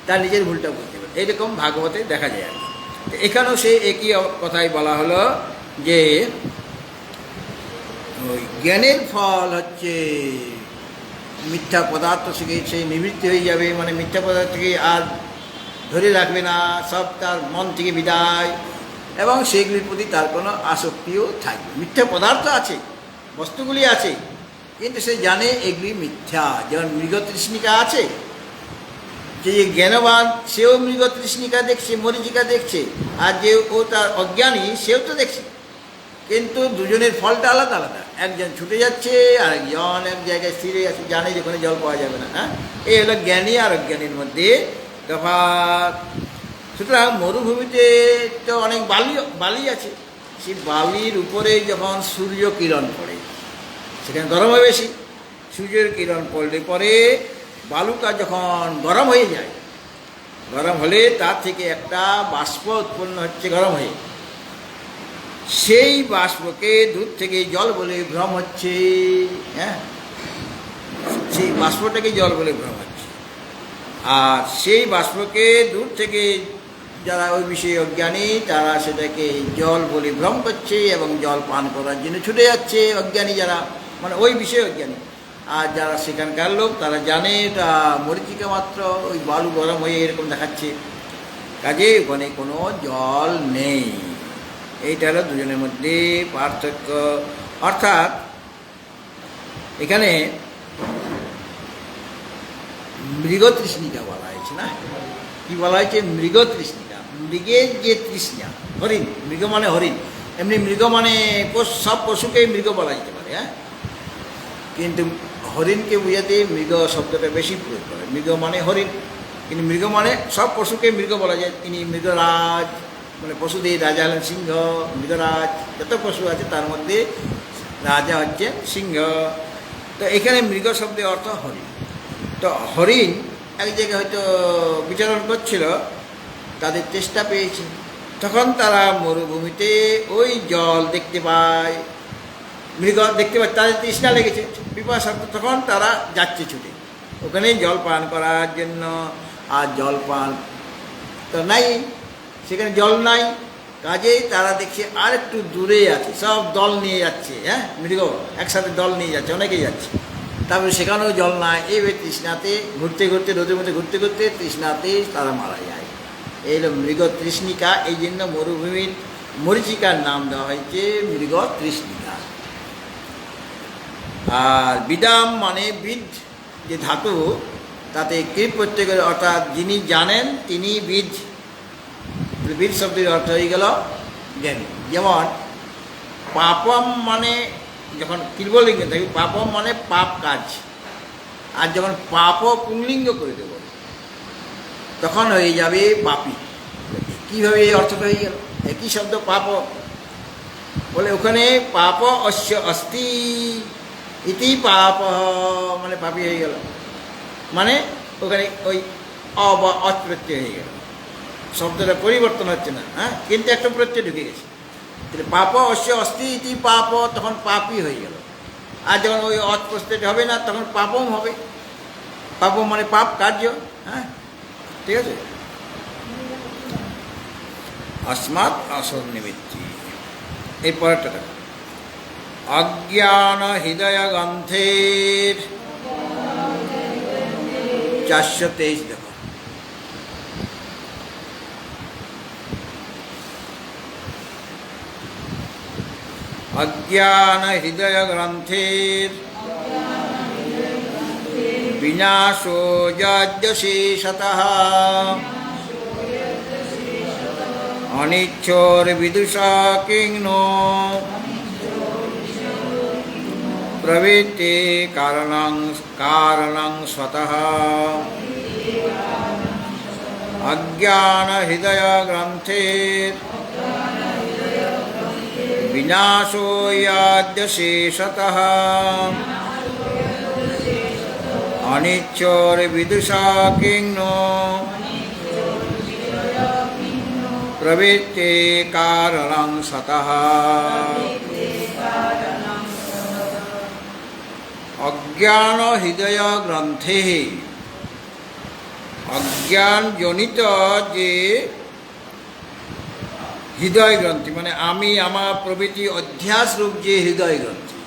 তার নিজের ভুলটা বুঝতে পারে, এইরকম ভাগবতে দেখা যায় আর কি। তো এখানেও সে একই কথাই বলা হলো যে ওই জ্ঞানের ফল হচ্ছে মিথ্যা পদার্থ থেকে সে নিবৃত্তি হয়ে যাবে, মানে মিথ্যা পদার্থকে আর ধরে রাখবে না, সব তার মন থেকে বিদায়, এবং সেগুলির প্রতি তার কোনো আসক্তিও থাকবে। মিথ্যা পদার্থ আছে, বস্তুগুলি আছে, কিন্তু সে জানে এগুলি মিথ্যা। যেমন মৃগতৃষ্ণিকা আছে, যে জ্ঞানবান সেও মৃগতৃষ্ণিকা দেখছে, মরীচিকা দেখছে, আর যে ও তার অজ্ঞানী সেও তো দেখছে, কিন্তু দুজনের ফলটা আলাদা আলাদা। একজন ছুটে যাচ্ছে, আর একজন এক জায়গায় স্থিরে আছে, জানে যেখানে জল পাওয়া যাবে না। হ্যাঁ, এই হলো জ্ঞানী আর অজ্ঞানীর মধ্যে তফাৎ। সুতরাং মরুভূমিতে তো অনেক বালি আছে, সেই বালির উপরে যখন সূর্য কিরণ পড়ে, সেখানে গরম হয় বেশি। সূর্যের কিরণ পড়লে পরে বালুটা যখন গরম হয়ে যায়, গরম হলে তার থেকে একটা বাষ্প উৎপন্ন হচ্ছে গরম হয়ে, সেই বাষ্পকে দূর থেকে জল বলে ভ্রম হচ্ছে। হ্যাঁ, সেই বাষ্পটাকে জল বলে ভ্রম হচ্ছে। আর সেই বাষ্পকে দূর থেকে যারা ওই বিষয়ে অজ্ঞানী, তারা সেটাকে জল বলে ভ্রম করছে এবং জল পান করার জন্য ছুটে যাচ্ছে। অজ্ঞানী যারা, মানে ওই বিষয়ে অজ্ঞানী। আর যারা সেখানকার লোক, তারা জানে এটা মরীচিকা মাত্র, ওই বালু গরম হয়ে এরকম দেখাচ্ছে, কাজে ওখানে কোনো জল নেই। এইটা হলো দুজনের মধ্যে পার্থক্য। অর্থাৎ এখানে মৃগতৃষ্ণিকা বলা হয়েছে না, কি বলা হয়েছে? মৃগতৃষ্ণিকা, মৃগের যে তৃষ্ণা, হরিণ, মৃগ মানে হরিণ, এমনি মৃগ মানে সব পশুকেই মৃগ বলা যেতে পারে। হ্যাঁ, কিন্তু হরিণকে বোঝাতে মৃগ শব্দটা বেশি প্রয়োগ করে। মৃগ মানে হরিণ, কিন্তু মৃগ মানে সব পশুকে মৃগ বলা যায়। তিনি মৃগরাজ, মানে পশুদের রাজা হলেন সিংহ। মৃগরাজ যত পশু আছে তার মধ্যে রাজা হচ্ছেন সিংহ। তো এখানে মৃগ শব্দের অর্থ হরিণ। তো হরিণ এক জায়গায় হয়তো বিচরণ করছিল, তাদের চেষ্টা পেয়েছে, তখন তারা মরুভূমিতে ওই জল দেখতে পায়। মৃগ দেখতে পাচ্ছে, তাদের তৃষ্ণা লেগেছে, পিপাসা, তখন তারা যাচ্ছে ছুটে ওখানে জল পান করার জন্য। আর জল পান তো নাই, সেখানে জল নাই, কাজেই তারা দেখছে আর একটু দূরে আছে, সব দল নিয়ে যাচ্ছে, হ্যাঁ মৃগ একসাথে দল নিয়ে যাচ্ছে, অনেকেই যাচ্ছে। তারপরে সেখানেও জল নাই, এইভাবে তৃষ্ণাতে ঘুরতে ঘুরতে, রোদের মধ্যে ঘুরতে ঘুরতে তৃষ্ণাতে তারা মারা যায়। এই হলো মৃগ তৃষ্ণিকা। এই জন্য মরুভূমির মরীচিকার নাম দেওয়া হয়েছে মৃগ তৃষ্ণিকা। আর বিদাম মানে বিদ যে ধাতু, তাতে কৃপ প্রত্যেকের, অর্থাৎ যিনি জানেন তিনি বিদ। বিদ শব্দের অর্থ হয়ে গেল জ্ঞানী। যেমন পাপম মানে যখন কৃপলিঙ্গ থাকি, পাপম মানে পাপ কাজ, আর যখন পাপ পুংলিঙ্গ করে দেব তখন হয়ে যাবে পাপী। কীভাবে এই অর্থটা হয়ে গেল? একই শব্দ পাপ, বলে ওখানে পাপ অস্য অস্তি ইতি পাপ, মানে পাপী হয়ে গেল, মানে ওখানে ওই অ বা অচ প্রত্যয় হয়ে গেল, শব্দটা পরিবর্তন হচ্ছে না, হ্যাঁ, কিন্তু একটা প্রত্যয় ঢুকে গেছে। পাপ অস্য অস্তি ইতি পাপ, তখন পাপই হয়ে গেল। আর যখন ওই অচ প্রত্যয় হবে না, তখন পাপম হবে। পাপম মানে পাপ কার্য, হ্যাঁ, ঠিক আছে। अस्मात् असन्निमित्ति। एरपरটা अज्ञान हृदय ग्रंथेर 423 देखो। अज्ञान हृदय ग्रंथेर विनाशो यद्यशेषतः अनिच्छोर विदुषा किंनो प्रवृत्ति कारणं स्वतः अज्ञान हृदय ग्रंथेर विनाशो याद्यशेषतः अनिच्छोर विदुषा किंनो प्रवृत्ति कारणं स्वतः अज्ञान हृदय ग्रंथे। अज्ञान जनित जे हृदय ग्रंथि माने आमी आमार प्रभृति अध्यास रूप जे हृदय ग्रंथि।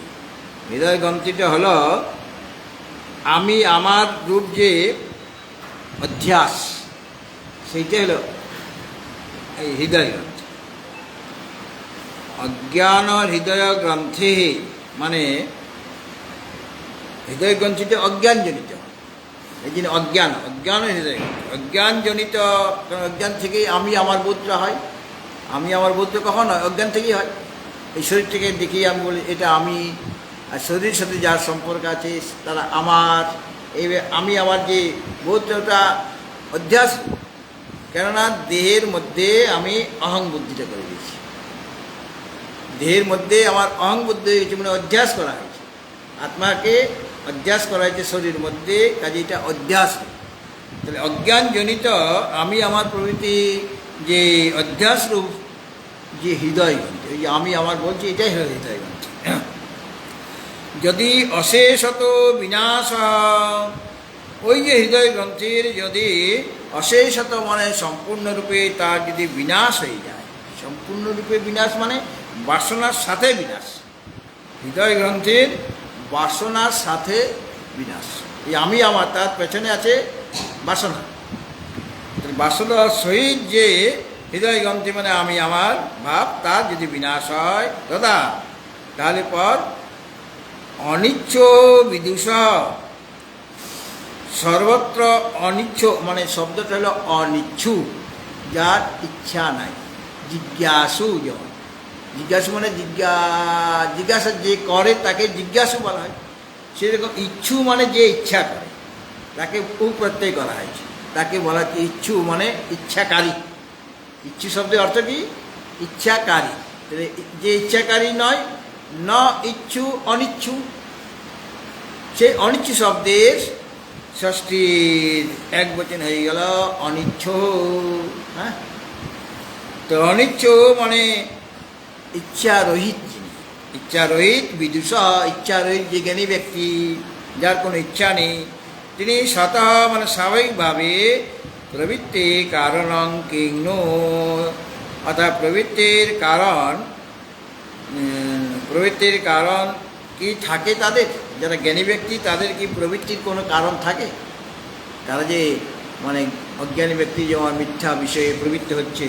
हृदय ग्रंथिटा हलो आमी आमार रूप जे अध्यास, सेइटा हलो हृदय ग्रंथि। अज्ञान हृदय ग्रंथि माने हृदय ग्रंथित अज्ञान जनित, अज्ञान अज्ञान हृदय अज्ञान जनित। अज्ञान थेके आमी आमार बोधटा हय, आमी आमार बोधटा कखन हय? अज्ञान थेकेई हय। এই শরীর থেকে দেখি আমি বলি এটা আমি, আর শরীরের সাথে যার সম্পর্ক আছে তারা আমার। এই আমি আমার যে বোধটা অধ্যাস, কেননা দেহের মধ্যে আমি অহং বুদ্ধিটা করে দিয়েছি, দেহের মধ্যে আমার অহং বুদ্ধি হয়েছে, মানে অধ্যাস করা হয়েছে, আত্মাকে অধ্যাস করা হয়েছে শরীরের মধ্যে, কাজে এটা অধ্যাস। তাহলে অজ্ঞান জনিত আমি আমার প্রভৃতি যে অধ্যাস রূপ যে হৃদয় গ্রন্থি, ওই যে আমি আমার বলছি এটাই হলো হৃদয় গ্রন্থি। যদি অশেষত বিনাশ, ওই যে হৃদয় গ্রন্থির যদি অশেষত মানে সম্পূর্ণরূপে তার যদি বিনাশ হয়ে যায়, সম্পূর্ণরূপে বিনাশ মানে বাসনার সাথে বিনাশ, হৃদয় গ্রন্থির বাসনার সাথে বিনাশ। এই আমি আমার তার পেছনে আছে বাসনা, বাসনার সহিত যে হৃদয় গ্রন্থি মানে আমি আমার ভাব, তার যদি বিনাশ হয় দাদা, তাহলে পর অনিচ্ছ বিদুষ, সর্বত্র অনিচ্ছ মানে শব্দটা হলো অনিচ্ছু, যার ইচ্ছা নাই। জিজ্ঞাসু, যেমন জিজ্ঞাসু মানে জিজ্ঞাসা যে করে তাকে জিজ্ঞাসু বলা হয়, সেরকম ইচ্ছু মানে যে ইচ্ছা করে তাকে প্রত্যয় করা হয়েছে, তাকে বলা হচ্ছে ইচ্ছু মানে ইচ্ছাকারী। ইচ্ছু শব্দের অর্থ কি? ইচ্ছাকারী। যে ইচ্ছাকারী নয়, ন ইচ্ছু অনিচ্ছু, সেই অনিচ্ছু শব্দের ষষ্ঠীর এক বচন হয়ে গেল অনিচ্ছ। হ্যাঁ, তো অনিচ্ছ মানে ইচ্ছা রহিত যিনি, ইচ্ছারহিত বিদুষ, ইচ্ছারহিত যে জ্ঞানী ব্যক্তি, যার কোনো ইচ্ছা নেই, তিনি স্বতঃ মানে স্বাভাবিকভাবে প্রবৃত্তি কারণং কিংনো, অর্থাৎ প্রবৃত্তির কারণ কি থাকে তাদের? যারা জ্ঞানী ব্যক্তি তাদের কি প্রবৃত্তির কোনো কারণ থাকে? তারা যে মানে অজ্ঞানী ব্যক্তি যেমন মিথ্যা বিষয়ে প্রবৃত্তি হচ্ছে,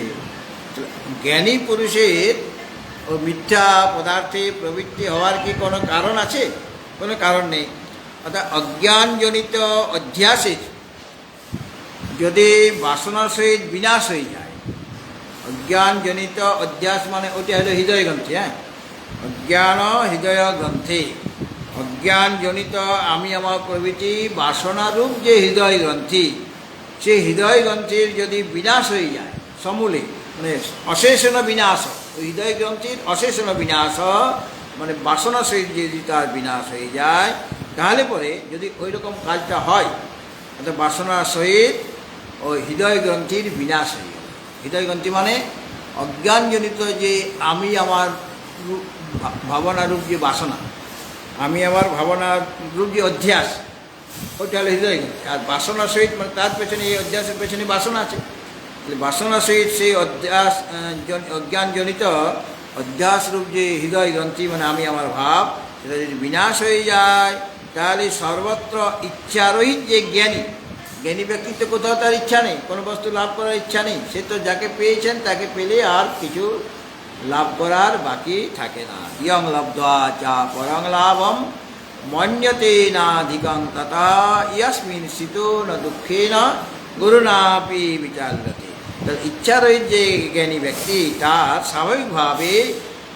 জ্ঞানী পুরুষের ও মিথ্যা পদার্থে প্রবৃত্তি হওয়ার কি কোনো কারণ আছে? কোনো কারণ নেই। অর্থাৎ অজ্ঞানজনিত অধ্যাসের যদি বাসনার সহিত বিনাশ হয়ে যায়, অজ্ঞানজনিত অধ্যাস মানে ওটা হলো হৃদয় গ্রন্থি। অজ্ঞান হৃদয় গ্রন্থে, অজ্ঞানজনিত আমি আমার প্রভৃতি বাসনারূপ যে হৃদয় গ্রন্থি, সেই হৃদয় গ্রন্থির যদি বিনাশ হয়ে যায় সমূলে, মানে অশেষণ বিনাশ, ওই হৃদয় গ্রন্থির অশেষণ বিনাশ মানে বাসনা সহিত যদি তার বিনাশ হয়ে যায়, তাহলে পরে যদি ওই রকম কাজটা হয়, অর্থাৎ বাসনার সহিত ওই হৃদয় গ্রন্থির বিনাশ হয়ে গেল। হৃদয় গ্রন্থি মানে অজ্ঞানজনিত যে আমি আমার ভাবনারূপ যে বাসনা, আমি আমার ভাবনার রূপ যে অধ্যাস, ওইটা হলো হৃদয় গ্রন্থি। আর বাসনার সহিত মানে তার পেছনে, এই অধ্যাসের পেছনে বাসনা আছে, বাসনার সহিত সেই অধ্যাস অজ্ঞানজনিত অধ্যাসরূপ যে হৃদয় গ্রন্থি মানে আমি আমার ভাব, সেটা যদি বিনাশ হয়ে যায়, তাহলে সর্বত্র ইচ্ছারহিত যে জ্ঞানী, জ্ঞানী ব্যক্তিত্ব কোথাও তার ইচ্ছা নেই, কোনো বস্তু লাভ করার ইচ্ছা নেই, সে তো যাকে পেয়েছেন তাকে পেলে আর কিছু লাভ করার বাকি থাকে না। ইয়ং লব্ধ্বা চা পরং লাভম মন্যতে নাধিকং তথা ইয়াস্মিন স্থিতো ন দুঃখেন গুরুনাপি বিচার্যতে। তার ইচ্ছারহিত যে জ্ঞানী ব্যক্তি, তার স্বাভাবিকভাবে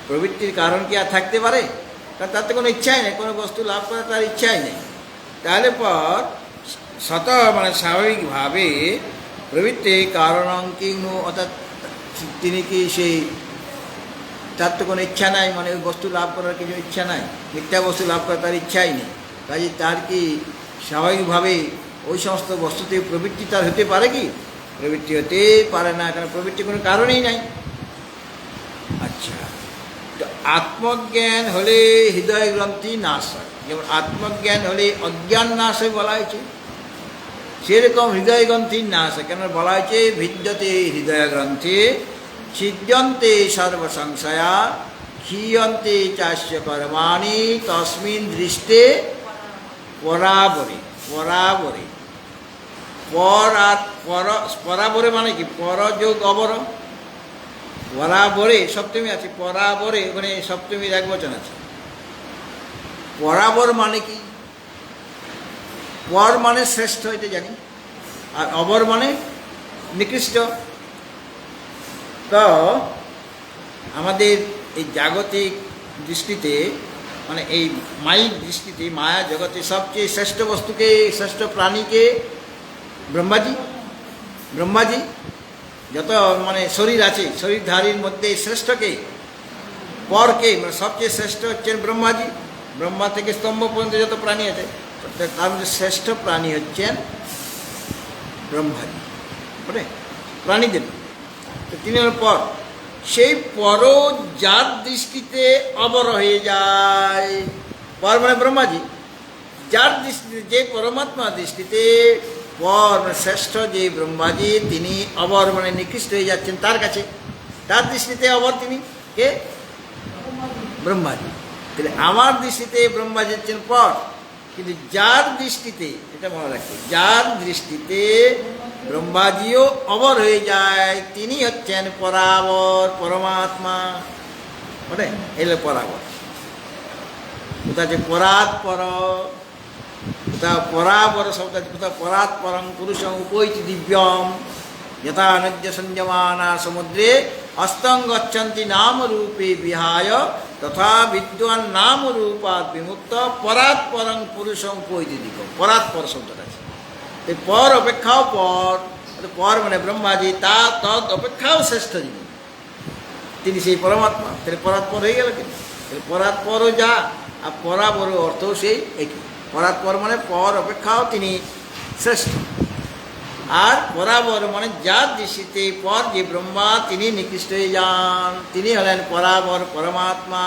প্রবৃত্তির কারণ কি আর থাকতে পারে? কারণ তার তো কোনো ইচ্ছাই নেই, কোনো বস্তু লাভ করার তার ইচ্ছাই নেই। তাহলে পর স্বতঃ মানে স্বাভাবিকভাবে প্রবৃত্তি কারণং কিংনো, অর্থাৎ তিনি কি সেই, তার তো কোনো ইচ্ছা নাই, মানে ওই বস্তু লাভ করার কিছু ইচ্ছা নাই, মিথ্যা বস্তু লাভ করার তার ইচ্ছাই নেই, কাজে তার কি স্বাভাবিকভাবে ওই সমস্ত বস্তুতে প্রবৃত্তি তার হতে পারে কি? প্রবৃত্তি হতে পারে না, কারণ প্রবৃত্তির কোনো কারণই নাই। আচ্ছা, তো আত্মজ্ঞান হলে হৃদয় গ্রন্থি নাশ হয়, যেমন আত্মজ্ঞান হলে অজ্ঞান নাশ হয় বলা হয়েছে, সেরকম হৃদয় গ্রন্থির নাশ হয়। কেন বলা হয়েছে? ভিদ্যতে হৃদয় গ্রন্থি ছিদ্যন্তে সর্বসংশয়া ক্ষীয়ন্তে চাস্য কর্মাণি তস্মিন দৃষ্টে পরাবরে। পরাবরে, পর আর পরাবরে মানে কি? পর যোগ অবর, পরাবরে সপ্তমী আছে, পরাবরে ওখানে সপ্তমীর এক বচন আছে। পরাবর মানে কি? পর মানে শ্রেষ্ঠ, এটা জানি, আর অবর মানে নিকৃষ্ট। তো আমাদের এই জাগতিক দৃষ্টিতে, মানে এই মায়িক দৃষ্টিতে, মায়া জগতে সবচেয়ে শ্রেষ্ঠ বস্তুকে, শ্রেষ্ঠ প্রাণীকে ব্রহ্মাজি। ব্রহ্মাজি যত মানে শরীর আছে, শরীরধারীর মধ্যে শ্রেষ্ঠকে, পরকে, মানে সবচেয়ে শ্রেষ্ঠ হচ্ছেন ব্রহ্মাজি। ব্রহ্মা থেকে স্তম্ভ পর্যন্ত যত প্রাণী আছে, তার মধ্যে শ্রেষ্ঠ প্রাণী হচ্ছেন ব্রহ্মাজি, বুঝলে প্রাণীদের। তো তিনি হল পর, সেই পর যার দৃষ্টিতে অবর হয়ে যায়, পর মানে ব্রহ্মাজি, যার দৃষ্টিতে, যে পরমাত্মা দৃষ্টিতে পর মানে শ্রেষ্ঠ যে ব্রহ্মাজি, তিনি অবর মানে নিকৃষ্ট হয়ে যাচ্ছেন তার কাছে, তার দৃষ্টিতে অবর তিনি কে? ব্রহ্মাজি। তাহলে আমার দৃষ্টিতে ব্রহ্মাজি হচ্ছেন পর, কিন্তু যার দৃষ্টিতে, এটা মনে রাখবে, যার দৃষ্টিতে ব্রহ্মাজিও অবর হয়ে যায়, তিনি হচ্ছেন পরাবর, পরমাত্মা। বলে এলো পরাবর। কোথা যে পরাৎ পর, কোথাও পরাবর শব্দ আছে, কোথাও পরাৎ পরং পুরুষং উপৈতি দিব্যম যথা নদ্য সংযমানা সমুদ্রে অস্তং গচ্ছন্তি নাম রূপে বিহায় তথা বিদ্বান নাম রূপাৎ বিমুক্ত পরাৎ পরং পুরুষং উপৈতি দিব্যম। পরাৎ পর শব্দটা আছে, এই পর অপেক্ষাও পর, পর মানে ব্রহ্মাজি, তা তৎ অপেক্ষাও শ্রেষ্ঠ যিনি, তিনি সেই পরমাত্মা। তাহলে পরাৎপর হয়ে গেল কিন্তু। পরাৎপরও যা, আর পরাবর অর্থ সেই একই। পরাৎপর মানে পর অপেক্ষাও তিনি শ্রেষ্ঠ, আর পরাবর মানে যার দৃষ্টিতে পর যে ব্রহ্মা, তিনি নিকৃষ্ট হয়ে যান, তিনি হলেন পরাবর, পরমাত্মা।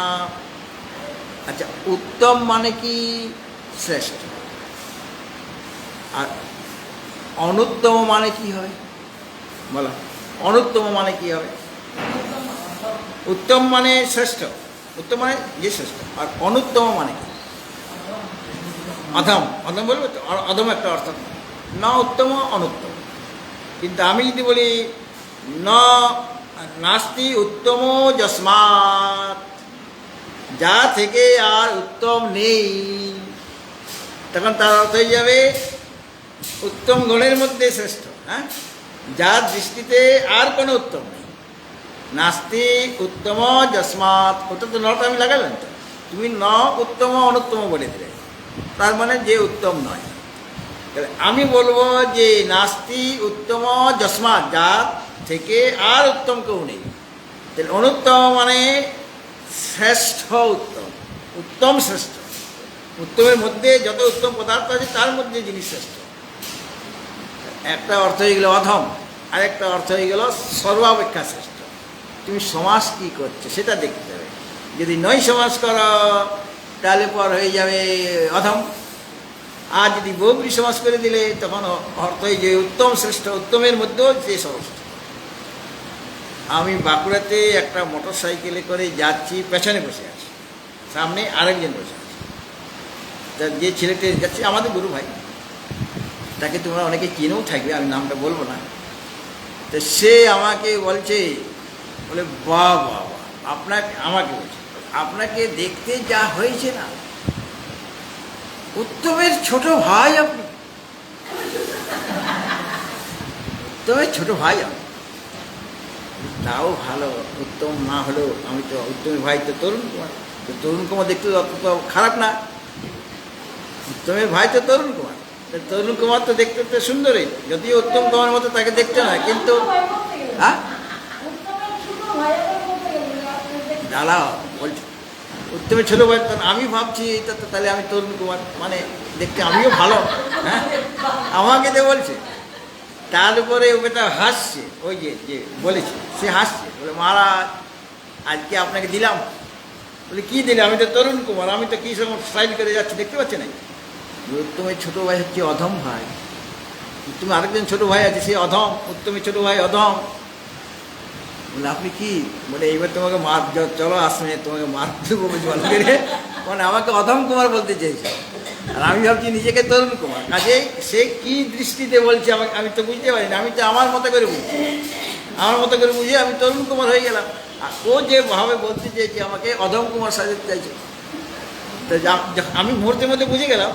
আচ্ছা, উত্তম মানে কি শ্রেষ্ঠ, আর অনুত্তম মানে কি হবে বলো? অনুত্তম মানে কি হবে? উত্তম মানে শ্রেষ্ঠ, উত্তম মানে যে শ্রেষ্ঠ, আর অনুত্তম মানে কি? অধম। অধম বলবো তো, অধম একটা অর্থ, না উত্তম অনুত্তম। কিন্তু আমি যদি বলি ন নাস্তি উত্তম যস্মাৎ, যা থেকে আর উত্তম নেই, তখন তার অর্থ হয়ে যাবে উত্তম গুণের মধ্যে শ্রেষ্ঠ। হ্যাঁ, যার দৃষ্টিতে আর কোনো উত্তম নেই। নাস্তি উত্তম যস্মাৎ, ওটা তো নটা আমি লাগালেন তো, তুমি ন উত্তম অনুত্তম বলে দিলে, তার মানে যে উত্তম নয়। তাহলে আমি বলবো যে নাস্তি উত্তম যস্মাৎ, যার থেকে আর উত্তম কেউ নেই। তাহলে অনুত্তম মানে শ্রেষ্ঠ উত্তম, উত্তম শ্রেষ্ঠ, উত্তমের মধ্যে যত উত্তম পদার্থ আছে তার মধ্যে যিনি শ্রেষ্ঠ। একটা অর্থ হয়ে গেল অধম, আরেকটা অর্থ হয়ে গেল সর্বাপেক্ষা শ্রেষ্ঠ। তুমি সমাস কি করছো সেটা দেখতে হবে। যদি নয় সমাস করো তাহলে পর হয়ে যাবে অধম, আর যদি বহুব্রী সমাস করে দিলে তখন অর্থ হয়ে যে উত্তম শ্রেষ্ঠ, উত্তমের মধ্যেও যে সর্বশ্রেষ্ঠ। আমি বাঁকুড়াতে একটা মোটর সাইকেলে করে যাচ্ছি, পেছনে বসে আছি, সামনে আরেকজন বসে আছে। যে ছেলেটি যাচ্ছে আমাদের গুরু ভাই, তাকে তোমরা অনেকে চিনেও থাকবে, আমি নামটা বলবো না। তো সে আমাকে বলছে, বলে বাহ বাহ বাহ, আপনাকে, আমাকে বলছে আপনাকে দেখতে যা হয়েছে না, উত্তমের ছোট ভাই আপনি, উত্তমের ছোট ভাই আপনি। তাও ভালো, উত্তম না হলেও আমি তো উত্তমের ভাই তো তরুণ কুমার, তো তরুণ কুমার দেখতে অত তো খারাপ না। উত্তমের ভাই তো তরুণ কুমার, তরুণ কুমার তো দেখতে তো সুন্দরই, যদিও উত্তম কুমার মতো তাকে দেখতে না, কিন্তু হ্যাঁ দাঁড়াও বলছি উত্তমের ছোটো ভাই, আমি ভাবছি এটা তো তাহলে আমি তরুণ কুমার, মানে দেখতে আমিও ভালো। হ্যাঁ, আমাকে তো বলছে, তার উপরে ওটা হাসছে, ওই যে যে বলেছে সে হাসছে, বলে মহারাজ আজকে আপনাকে দিলাম। বলে কী দিলে? আমি তো তরুণ কুমার, আমি তো কী সব স্টাইল করে যাচ্ছি দেখতে পাচ্ছি না। উত্তমের ছোটো ভাই হচ্ছে অধম ভাই, উত্তমের আরেকজন ছোটো ভাই আছে সে অধম, উত্তমের ছোটো ভাই অধম। বলে আপনি কি? বলে এইবার তোমাকে মার, চলো আসবে তোমাকে মার দেবো জল করে, মানে আমাকে অধম কুমার বলতে চেয়েছে, আর আমি ভাবছি নিজেকে তরুণ কুমার। কাজেই সে কি দৃষ্টিতে বলছে আমাকে আমি তো বুঝতে পারি না, আমি তো আমার মতো করে বুঝছি, আমার মতো করে বুঝে আমি তরুণ কুমার হয়ে গেলাম। আর ও যেভাবে বলতে চেয়েছে আমাকে অধম কুমার সাজাতে চাইছে, তো আমি মুহূর্তের মধ্যে বুঝে গেলাম।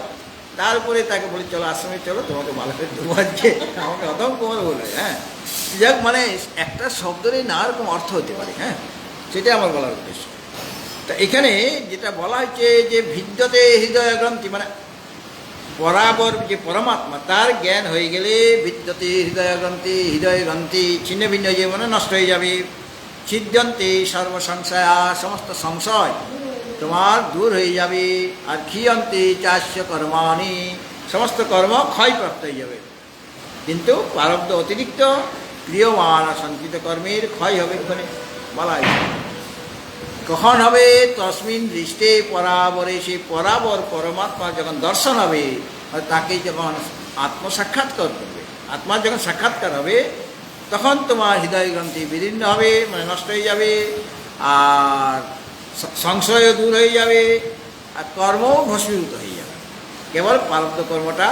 তারপরে তাকে বলি চলো আশ্রমে চলো, তোমাকে ভালো করে দেবো আজকে, আমাকে অধম কুমার বলবে। হ্যাঁ, যাক, মানে একটা শব্দেরই নানা রকম অর্থ হতে পারে। হ্যাঁ, সেটাই আমার বলার উদ্দেশ্য। তা এখানে যেটা বলা হচ্ছে যে ভিদ্যতে হৃদয় গ্রন্থি, মানে বরাবর যে পরমাত্মা তার জ্ঞান হয়ে গেলে বিদ্যতে হৃদয় গ্রন্থি, হৃদয় গ্রন্থি ছিন্ন ভিন্ন যে মানে নষ্ট হয়ে যাবে। ছিদ্যন্তে সর্বসংশয়া, সমস্ত সংশয় তোমার দূর হয়ে যাবে। আর ক্ষীয়ন্তে চাস্য কর্মাণি, সমস্ত কর্ম ক্ষয়প্রাপ্ত হয়ে যাবে। কিন্তু প্রারব্ধ অতিরিক্ত ক্রিয়মান সঞ্চিত কর্মের ক্ষয় হবে, এখানে বলা হয়েছে। কখন হবে? তসমিন দৃষ্টে পরাবরে, সেই পরাবর পরমাত্মা যখন দর্শন হবে, তাকে যখন আত্মসাক্ষাৎকার করবে, আত্মার যখন সাক্ষাৎকার হবে তখন তোমার হৃদয় গ্রন্থি বিদীর্ণ হবে, মানে নষ্ট হয়ে যাবে, আর সংশয়ও দূর হয়ে যাবে, আর কর্মও ভস্মীভূত হয়ে যাবে। কেবল প্রারব্ধ কর্মটা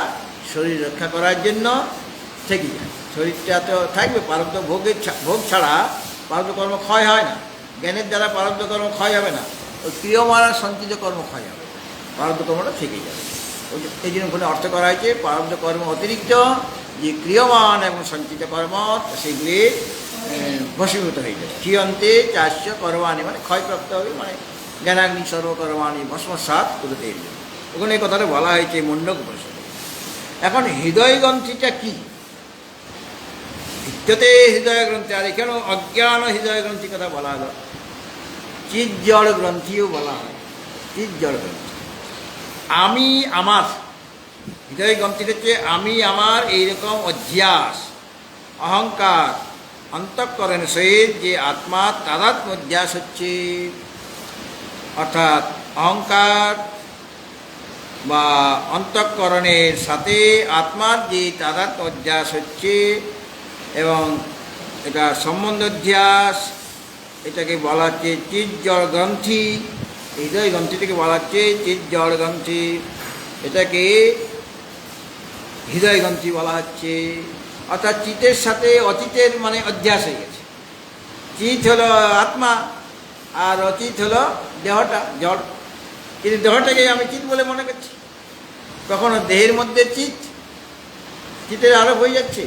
শরীর রক্ষা করার জন্য থেকে যায়। শরীরটা তো থাকবে, প্রারব্ধ ভোগ ছাড়া প্রারব্ধ কর্ম ক্ষয় হয় না। জ্ঞানের দ্বারা প্রারব্ধ কর্ম ক্ষয় হবে না, ওই ক্রিয়মান সঞ্চিত কর্ম ক্ষয় হবে, প্রারব্ধ কর্মটা থেকেই যাবে। এই জন্য ওখানে অর্থ করা হয়েছে প্রারব্ধ কর্ম অতিরিক্ত যে ক্রিয়মান এবং সঞ্চিত কর্ম সেগুলি ভস্মীভূত হয়ে যায়। ক্ষীয়ন্তে চাস্য কর্মাণি, মানে ক্ষয়প্রাপ্ত হবে, মানে জ্ঞানাগ্নি সর্বকর্মাণি ভস্মসাৎ কুরুতে। ওখানে এই কথাটা বলা হয়েছে মুণ্ডক উপনিষদে। এখন হৃদয় গ্রন্থিটা কী? ভিদ্যতে হৃদয় গ্রন্থি, আর এখানেও অজ্ঞান হৃদয় গ্রন্থি কথা বলা হলো। চিজ্জড় গ্রন্থিও বলা হয়, চিজ্জড় গ্রন্থি। আমি আমার, হৃদয় গ্রন্থিটা হচ্ছে আমি আমার এইরকম অধ্যাস, অহংকার, অন্তঃকরণ সহিত যে আত্মা তাদাত্ম অধ্যাস হচ্ছে, অর্থাৎ অহংকার বা অন্তঃকরণের সাথে আত্মার যে তাদাত্ম অধ্যাস হচ্ছে এবং এটা সম্বন্ধ অধ্যাস, এটাকে বলা হচ্ছে চিৎ জড় গ্রন্থি। হৃদয় গ্রন্থিটাকে বলা হচ্ছে চিৎ জড় গ্রন্থি, এটাকে হৃদয় গ্রন্থি বলা হচ্ছে। অর্থাৎ চিতের সাথে অচিতের মানে অধ্যাস হয়ে গেছে। চিত হলো আত্মা আর অচিত হলো দেহটা, জড়। কিন্তু দেহটাকে আমি চিত বলে মনে করছি, কখনো দেহের মধ্যে চিতের আরোপ হয়ে যাচ্ছে।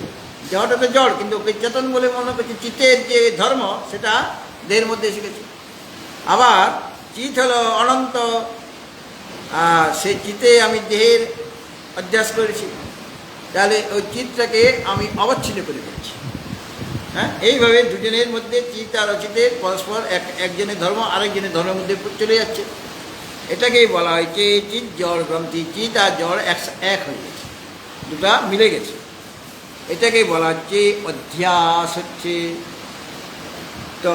দেহটা তো জড়, কিন্তু ওকে চেতন বলে মনে করছি। চিতের যে ধর্ম সেটা দেহের মধ্যে এসে গেছে। আবার চিত হলো অনন্ত, সেই চিতে আমি দেহের অধ্যাস করেছি, তাহলে ওই চিতটাকে আমি অবচ্ছিন্ন করে ফেলছি। হ্যাঁ, এইভাবে দুজনের মধ্যে চিত আর অচিতের পরস্পর একজনের ধর্ম আরেকজনের ধর্মের মধ্যে চলে যাচ্ছে। এটাকেই বলা হয়েছে চিৎ জড় গ্রন্থি। চিত আর জড় এক হয়ে গেছে, দুটা মিলে গেছে। এটাকেই বলা হচ্ছে অধ্যাস হচ্ছে। তো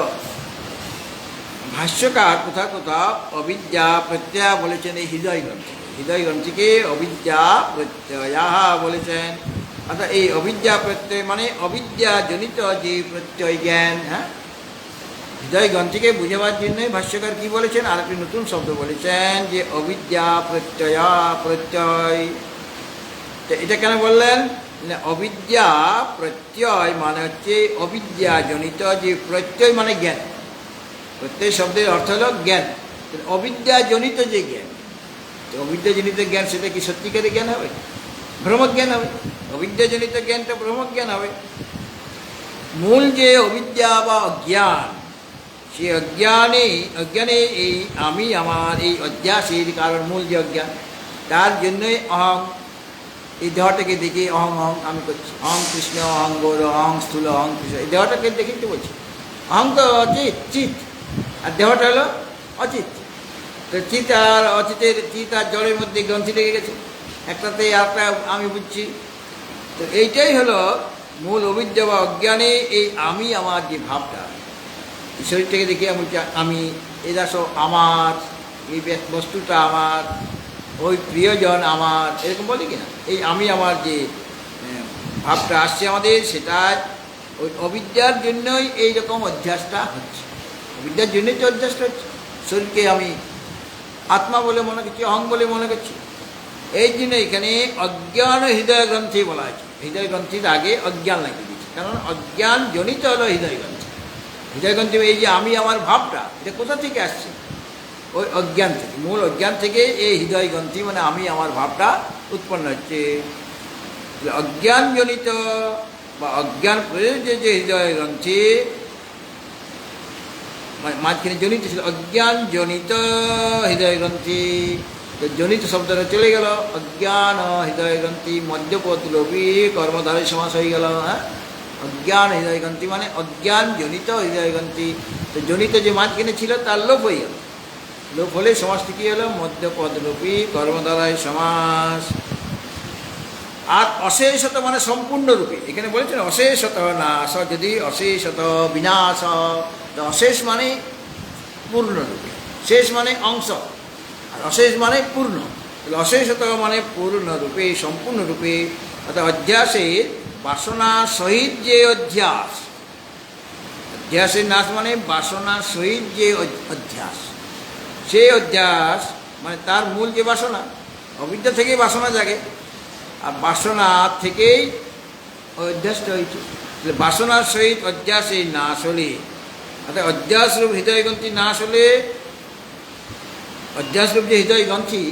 ভাষ্যকার কোথাও কোথাও অবিদ্যা প্রত্যয় বলেছেন এই হৃদয় গ্রন্থি। হৃদয় গ্রন্থিকে অবিদ্যা প্রত্যয়া বলেছেন। অর্থাৎ এই অবিদ্যা প্রত্যয় মানে অবিদ্যাজনিত যে প্রত্যয় জ্ঞান। হ্যাঁ, হৃদয় গ্রন্থিকে বুঝাবার জন্যই ভাষ্যকার কি বলেছেন, আর একটি নতুন শব্দ বলেছেন যে অবিদ্যা প্রত্যয়া প্রত্যয়। তো এটা কেন বললেন? অবিদ্যা প্রত্যয় মানে হচ্ছে অবিদ্যাজনিত যে প্রত্যয় মানে জ্ঞান। প্রত্যয় শব্দের অর্থ হল জ্ঞান। অবিদ্যাজনিত যে জ্ঞান, অবিদ্যাজনিত জ্ঞান সেটা কি সত্যিকারের জ্ঞান হবে? ভ্রমজ্ঞান হবে। অবিদ্যাজনিত জ্ঞানটা ভ্রমজ্ঞান হবে। মূল যে অবিদ্যা বা অজ্ঞান, সেই অজ্ঞানে এই আমি আমার এই অধ্যাসের কারণ, মূল যে অজ্ঞান, তার জন্যই অহং, এই দেহটাকে দেখে অহং অহং আমি করছি। অহং কৃষ্ণ, অহং গৌর, অহং স্থূল, অহং কৃষ্ণ, এই দেহটাকে দেখে তো বলছি। অহং তো অচিত, চিত, আর দেহটা হলো অচিত। তো চিত আর অচিতের, চিত আর জড়ের মধ্যে গ্রন্থি লেগে গেছে, একটাতে আরেকটা আমি বুঝছি। তো এইটাই হলো মূল অবিদ্যা বা অজ্ঞানে এই আমি আমার যে ভাবটা, শরীরটাকে দেখে আমি বলছি আমি, এরা সব আমার, এই বস্তুটা আমার, ওই প্রিয়জন আমার, এরকম বলি কিনা? এই আমি আমার যে ভাবটা আসছে আমাদের, সেটা ওই অবিদ্যার জন্যই এইরকম অধ্যাসটা হচ্ছে। অবিদ্যার জন্যই তো অধ্যাসটা হচ্ছে। শরীরকে আমি আত্মা বলে মনে করছি, অহং বলে মনে করছি। এই জন্য এখানে অজ্ঞান হৃদয় গ্রন্থি বলা হয়েছে। হৃদয় গ্রন্থির আগে অজ্ঞান লাগিয়ে দিচ্ছে, কারণ অজ্ঞান জনিত হলো হৃদয় গ্রন্থি। হৃদয় গ্রন্থি এই যে আমি আমার ভাবটা, এটা কোথা থেকে আসছে? ওই অজ্ঞান থেকে, মূল অজ্ঞান থেকে এই হৃদয় গ্রন্থি মানে আমি আমার ভাবটা উৎপন্ন হচ্ছে। অজ্ঞান জনিত বা অজ্ঞান প্রয়োজ্য যে হৃদয় গ্রন্থি, মাঝখানে জনিত ছিল, অজ্ঞান জনিত হৃদয় গ্রন্থি। জনিত শব্দটা চলে গেল, অজ্ঞান হৃদয় গ্রন্থি, মধ্যপদ লোভী কর্মধারী সমাস হয়ে গেল। হ্যাঁ, অজ্ঞান হৃদয় গ্রন্থি মানে অজ্ঞান জনিত হৃদয় গ্রন্থি। তো জনিত যে মাঝখানে ছিল তার লোপ হয়ে গেল। লোপ হলে সমাসটি কি হলো? মধ্যপদ লোপী কর্মধারায় সমাস। আর অশেষত মানে সম্পূর্ণরূপে, এখানে বলেছেন অশেষত নাশ, যদি অশেষত বিনাশ, তো অশেষ মানে পূর্ণরূপে, শেষ মানে অংশ, আর অশেষ মানে পূর্ণ। অশেষত মানে পূর্ণরূপে, সম্পূর্ণরূপে। অর্থাৎ অধ্যাসের বাসনা সহিত যে অধ্যাস, অধ্যাসের নাশ মানে বাসনা সহিত যে অধ্যাস, সেই অধ্যাস মানে তার মূল যে বাসনা, অবিদ্যা থেকেই বাসনা জাগে, আর বাসনা থেকেই অধ্যাসটা হয়েছে। বাসনার সহিত অধ্যাসে নাশ হলে, অর্থাৎ অধ্যাসরূপ হৃদয় গ্রন্থি নাশ হলে, অধ্যাসরূপ যে হৃদয় গ্রন্থি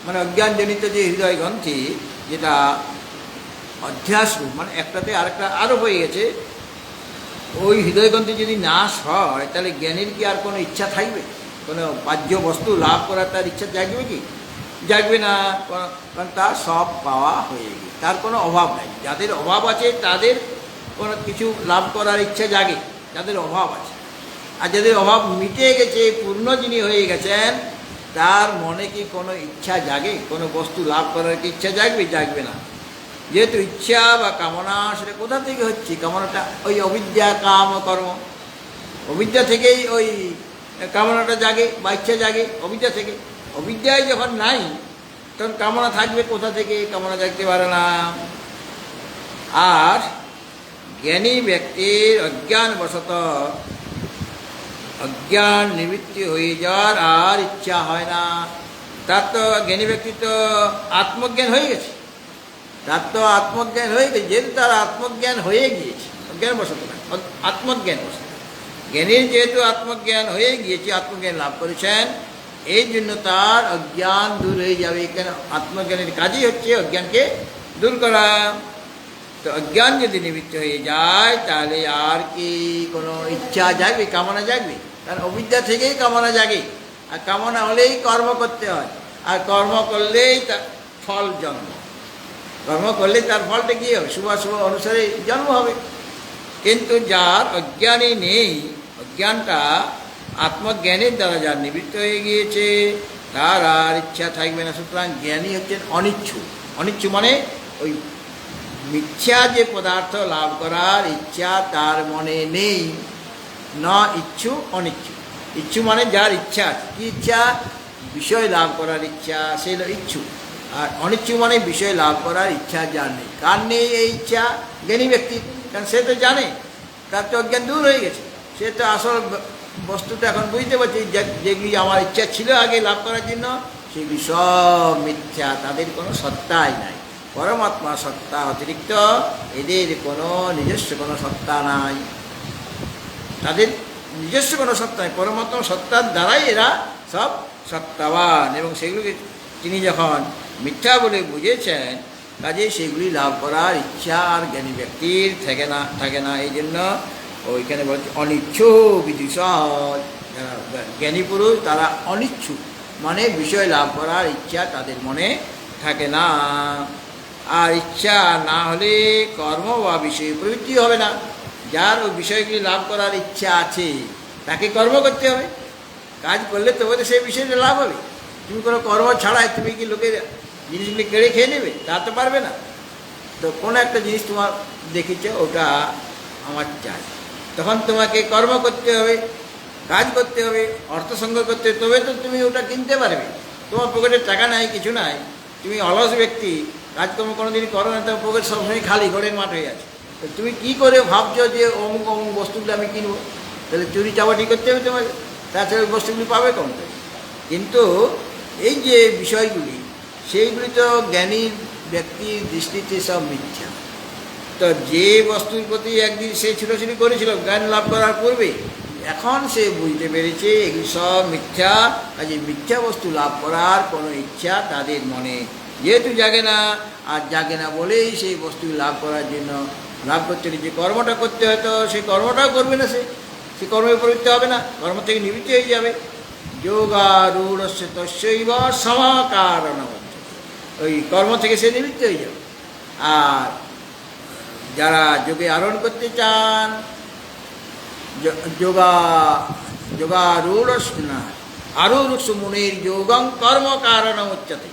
মানে অজ্ঞানজনিত যে হৃদয় গ্রন্থি, যেটা অধ্যাসরূপ মানে একটাতে আরেকটা আরোপ হয়ে গেছে, ওই হৃদয় গ্রন্থি যদি নাশ হয়, তাহলে জ্ঞানের কি আর কোনো ইচ্ছা থাকবে? কোনো বাহ্য বস্তু লাভ করার তার ইচ্ছা জাগবে কি? জাগবে না, কারণ তার সব পাওয়া হয়ে গেছে, তার কোনো অভাব নাই। যাদের অভাব আছে তাদের কোনো কিছু লাভ করার ইচ্ছা জাগে, যাদের অভাব আছে। আর যাদের অভাব মিটে গেছে, পূর্ণ যিনি হয়ে গেছেন, তার মনে কি কোনো ইচ্ছা জাগে? কোনো বস্তু লাভ করার কি ইচ্ছা জাগবে? জাগবে না। যেহেতু ইচ্ছা বা কামনা সেটা কোথা থেকে হচ্ছে? কামনাটা ওই অবিদ্যা, কাম কর্ম, অবিদ্যা থেকেই ওই কামনাটা জাগে বা ইচ্ছা জাগে, অবিদ্যা থেকে। অবিদ্যায় যখন নাই তখন কামনা থাকবে কোথা থেকে? কামনা থাকতে পারে না। আর জ্ঞানী ব্যক্তির অজ্ঞানবশত অজ্ঞান নিবৃত্তি হয়ে যাওয়ার আর ইচ্ছা হয় না। তার তো জ্ঞানী ব্যক্তি তো আত্মজ্ঞান হয়ে গেছে, তার তো আত্মজ্ঞান হয়ে গেছে। যেহেতু তার আত্মজ্ঞান হয়ে গিয়েছে, অজ্ঞানবশত না, আত্মজ্ঞান বশত। জ্ঞানীর যেহেতু আত্মজ্ঞান হয়ে গিয়েছে, আত্মজ্ঞান লাভ করেছেন, এই জন্য তার অজ্ঞান দূর হয়ে যাবে। কেন? আত্মজ্ঞানের কাজই হচ্ছে অজ্ঞানকে দূর করা। তো অজ্ঞান যদি নিবৃত্ত হয়ে যায় তাহলে আর কি কোনো ইচ্ছা জাগবে, কামনা জাগবে? কারণ অবিদ্যা থেকেই কামনা জাগে, আর কামনা হলেই কর্ম করতে হয়, আর কর্ম করলেই তার ফল জন্ম। কর্ম করলে তার ফলটা কী হবে? শুভ শুভ অনুসারে জন্ম হবে। কিন্তু যার অজ্ঞানই নেই, অজ্ঞানটা আত্মজ্ঞানের দ্বারা যার নিবৃত্ত হয়ে গিয়েছে, তার আর ইচ্ছা থাকবে না। সুতরাং জ্ঞানী হচ্ছেন অনিচ্ছু। অনিচ্ছু মানে ওই মিথ্যা যে পদার্থ লাভ করার ইচ্ছা তার মনে নেই। না ইচ্ছু অনিচ্ছু। ইচ্ছু মানে যার ইচ্ছা আছে। কী ইচ্ছা? বিষয় লাভ করার ইচ্ছা, সে হলো ইচ্ছু। আর অনিচ্ছু মানে বিষয় লাভ করার ইচ্ছা যার নেই। কার নেই এই ইচ্ছা? জ্ঞানী ব্যক্তি। কারণ সে তো জানে, তার তো অজ্ঞান দূর হয়ে গেছে, সে তো আসল বস্তুটা এখন বুঝতে পারছি। যেগুলি আমার ইচ্ছা ছিল আগে লাভ করার জন্য, সেগুলি সব মিথ্যা, তাদের কোনো সত্তাই নাই। পরমাত্মা সত্তা অতিরিক্ত এদের কোনো নিজস্ব কোনো সত্তা নাই, তাদের নিজস্ব কোনো সত্তা নেই। পরমাত্মা সত্তার দ্বারাই এরা সব সত্তাবান, এবং সেগুলিকে তিনি যখন মিথ্যা বলে বুঝেছেন, কাজে সেগুলি লাভ করার ইচ্ছা আর জ্ঞানী ব্যক্তির থাকে না। এই জন্য ওইখানে বলছে অনিচ্ছু বিদুষৎ। যারা জ্ঞানী পুরুষ তারা অনিচ্ছু, মানে বিষয় লাভ করার ইচ্ছা তাদের মনে থাকে না। আর ইচ্ছা না হলে কর্ম বা বিষয় প্রবৃত্তি হবে না। যার ওই বিষয়গুলি লাভ করার ইচ্ছা আছে তাকে কর্ম করতে হবে। কাজ করলে তবে তো সেই বিষয়টা লাভ হবে। তুমি কোনো কর্ম ছাড়াই তুমি কি লোকের জিনিসগুলি কেড়ে খেয়ে নেবে? তা তো পারবে না। তো কোনো একটা জিনিস তোমার দেখেছ, ওটা আমার চাই, তখন তোমাকে কর্ম করতে হবে, কাজ করতে হবে, অর্থ সংগ্রহ করতে হবে, তবে তো তুমি ওটা কিনতে পারবে। তোমার পকেটে টাকা নাই, কিছু নাই, তুমি অলস ব্যক্তি, কাজকর্ম কোনো দিনই করো না, তোমার পকেট সবসময় খালি, ঘরের মাঠ হয়ে আছে। তো তুমি কী করে ভাবছো যে অমুক অমুক বস্তুগুলো আমি কিনবো? তাহলে চুরি চাবাটি করতে হবে তোমাকে, তাছাড়া ওই বস্তুগুলি পাবে কম থেকে। কিন্তু এই যে বিষয়গুলি, সেইগুলি তো জ্ঞানীর ব্যক্তির দৃষ্টিতে সব মিথ্যা। তো যে বস্তুর প্রতি একদিন সে ছোটাছুটি করেছিল জ্ঞান লাভ করার পূর্বে, এখন সে বুঝতে পেরেছে এগুলি সব মিথ্যা। কাজে মিথ্যা বস্তু লাভ করার কোনো ইচ্ছা তাদের মনে যেহেতু জাগে না, আর জাগে না বলেই সেই বস্তু লাভ করার জন্য, লাভ করতে যে কর্মটা করতে হয়তো সেই কর্মটাও করবে না, সে কর্মে প্রবৃত্তি হবে না, কর্ম থেকে নিবৃত্তি হয়ে যাবে। যোগারূঢ়স্য তস্যৈব সমাকারণ, ওই কর্ম থেকে সে নিবৃত্তি হয়ে যাবে। আর যারা যোগে আরোহণ করতে চান, যোগারূঢ়স্য না আরূঢ় মুনির যোগং কর্ম কারণ উচ্যতে।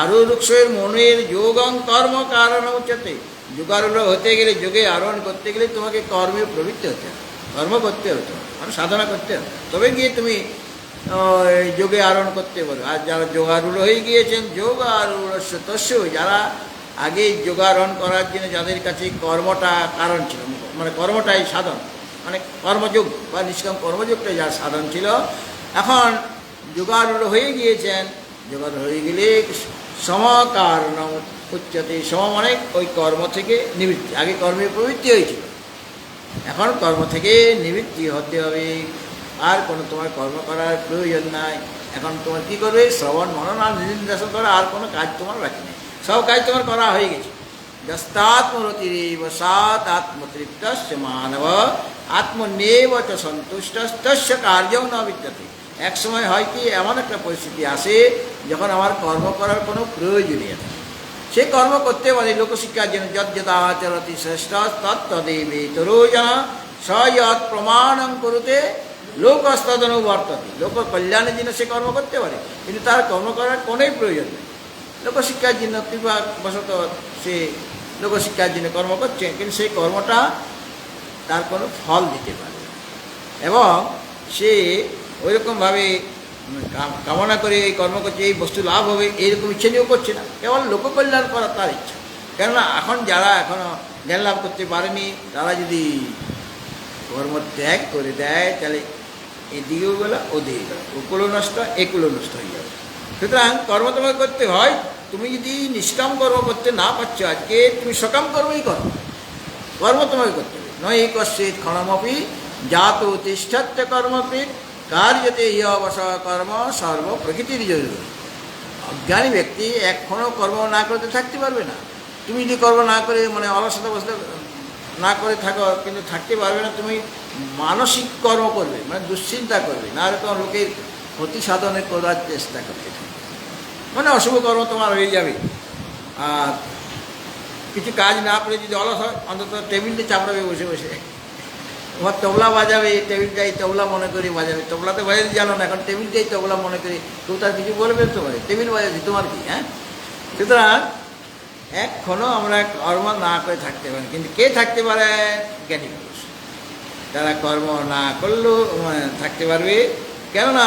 আরূঢ়ের মনের যোগং কর্ম কারণ উচ্যতে। যোগারূঢ় হতে গেলে, যোগে আরোহণ করতে গেলে তোমাকে কর্মে প্রবৃত্তি হতে হবে, কর্ম করতে হতো, মানে সাধনা করতে হবে, তবে গিয়ে তুমি যোগে আরোহণ করতে পারো। আর যারা যোগারূঢ় হয়ে গিয়েছেন, যোগারূঢ়স্য তস্য, যারা আগে যোগারোহণ করার জন্য যাদের কাছে কর্মটা কারণ ছিল, মানে কর্মটাই সাধন, মানে কর্মযোগ বা নিষ্কাম কর্মযোগটাই যার সাধন ছিল, এখন যোগারূঢ় হয়ে গিয়েছেন। যোগারূঢ় হয়ে গেলে সমকারণ উচ্চতে। সম মানে ওই কর্ম থেকে নিবৃত্তি। আগে কর্মের প্রবৃত্তি হয়েছিল, এখন কর্ম থেকে নিবৃত্তি হতে হবে। আর কোনো তোমার কর্ম করার প্রয়োজন নাই। এখন তোমার কী করবে? শ্রবণ মনন আর নিধিধ্যাসন করা, আর কোনো কাজ তোমার বাকি নেই, সব কাজ তোমার করা হয়ে গেছে। যস্তাত্মরতিরেব সাত আত্মতৃপ্তস্য মানব আত্মনেব চ সন্তুষ্টস্য কার্যও ন বিদ্যতে। এক সময় হয় কি, এমন একটা পরিস্থিতি আসে যখন আমার কর্ম করার কোনো প্রয়োজনই আছে, সে কর্ম করতে পারে লোকশিক্ষার জন্য। যদ্যদাচরতি শ্রেষ্ঠ তত্তদেবেতরোজন স যৎ প্রমাণং করুতে লোকস্তদনুবর্ততে। লোক কল্যাণের জন্য সে কর্ম করতে পারে, কিন্তু তার কর্ম করার কোনোই প্রয়োজন নেই। লোকশিক্ষার জন্য কৃপাবশত সে লোকশিক্ষার জন্য কর্ম করছে, কিন্তু সেই কর্মটা তার কোনো ফল দিতে পারে, এবং সে ওইরকমভাবে কামনা করে এই কর্ম করছে, এই বস্তু লাভ হবে এইরকম ইচ্ছে নিয়েও করছে না, কেবল লোককল্যাণ করা তার ইচ্ছা। কেননা এখন যারা এখনও জ্ঞান লাভ করতে পারেনি তারা যদি কর্ম ত্যাগ করে দেয় তাহলে এদিকেও গেল ওদিকে গেল, ওকুলো নষ্ট একুলো নষ্ট হয়ে যাবে। সুতরাং কর্ম তোমাকে করতে হয়। তুমি যদি নিষ্কাম কর্ম করতে না পারছো আজকে, তুমি সকাম কর্মই করো, কর্ম তোমাকে করতে হবে। নয় কশ্চিৎ ক্ষণমপি জাত তিষ্ঠত্য কর্মপিত কার্যতে ইহ অবস কর্ম সর্ব প্রকৃতির জরুরি। অজ্ঞানী ব্যক্তি এখনও কর্ম না করতে থাকতে পারবে না। তুমি যদি কর্ম না করে মানে অলসতা বসলে না করে থাকো, কিন্তু থাকতে পারবে না। তুমি মানসিক কর্ম করবে, মানে দুশ্চিন্তা করবে, না হলে তোমার লোকের ক্ষতি সাধনে করার চেষ্টা করতে থাকবে, মানে অশুভ কর্ম তোমার হয়ে যাবে। আর কিছু কাজ না করে যদি অলস হয়, অন্তত টেবিলটা চাপড়াবে বসে বসে, তোমার তবলা বাজাবে, টেবিলটাই তবলা মনে করে বাজাবে। তবলাতে বাজাতে জানো না, এখন টেবিলটাই তবলা মনে করে, কেউ তার কিছু বলবে তোমার টেবিল বাজাচ্ছি তোমার কি? হ্যাঁ, সুতরাং এখনও আমরা কর্ম না করে থাকতে পারি, কিন্তু কে থাকতে পারে? জ্ঞানী পুরুষ। তারা কর্ম না করলেও থাকতে পারবে, কেননা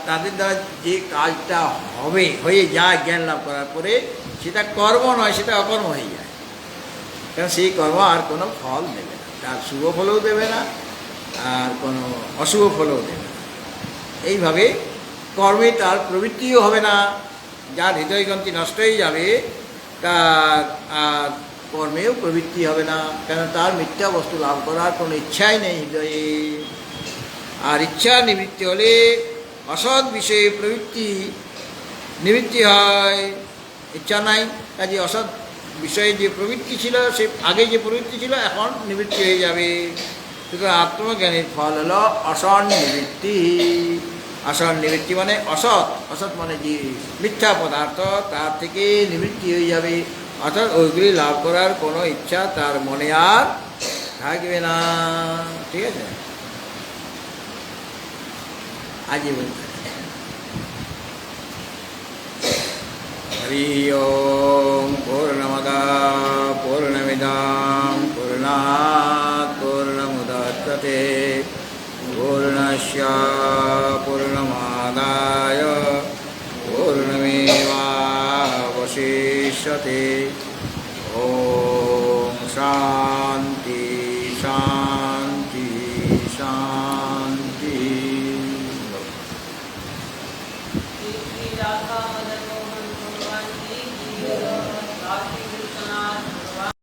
তাদের দ্বারা যে কাজটা হবে হয়ে যায় জ্ঞান লাভ করার পরে, সেটা কর্ম নয়, সেটা অকর্ম হয়ে যায়। কারণ সেই কর্ম আর কোনো ফল দেবে না, তার শুভ ফলও দেবে না আর কোনো অশুভ ফলও দেবে না। এইভাবে কর্মে তার প্রবৃত্তিও হবে না, যার হৃদয়গ্রন্থি নষ্ট হয়ে যাবে তার আর কর্মেও প্রবৃত্তি হবে না, কেন তার মিথ্যা বস্তু লাভ করার কোনো ইচ্ছাই নেই হৃদয়ে। আর ইচ্ছা নিবৃত্তি হলে অসৎ বিষয়ে প্রবৃত্তি নিবৃত্তি হয়। ইচ্ছা নাই, কাজে অসৎ বিষয়ে যে প্রবৃত্তি ছিল, সে আগে যে প্রবৃত্তি ছিল এখন নিবৃত্তি হয়ে যাবে। সুতরাং আত্মজ্ঞানের ফল হলো অসৎ নিবৃত্তি। অসৎ নিবৃত্তি মানে অসৎ, অসৎ মানে যে মিথ্যা পদার্থ, তার থেকে নিবৃত্তি হয়ে যাবে। অর্থাৎ ওইগুলি লাভ করার কোনো ইচ্ছা তার মনে আর থাকবে না। ঠিক আছে, আজীবন। হরি ওম পূর্ণমদঃ পূর্ণমিদং পূর্ণাৎ পূর্ণমুদচ্যতে পূর্ণস্য পূর্ণমাদায় পূর্ণমেবাবশিষ্যতে। ওম শান্তি শান্তি শান্তি।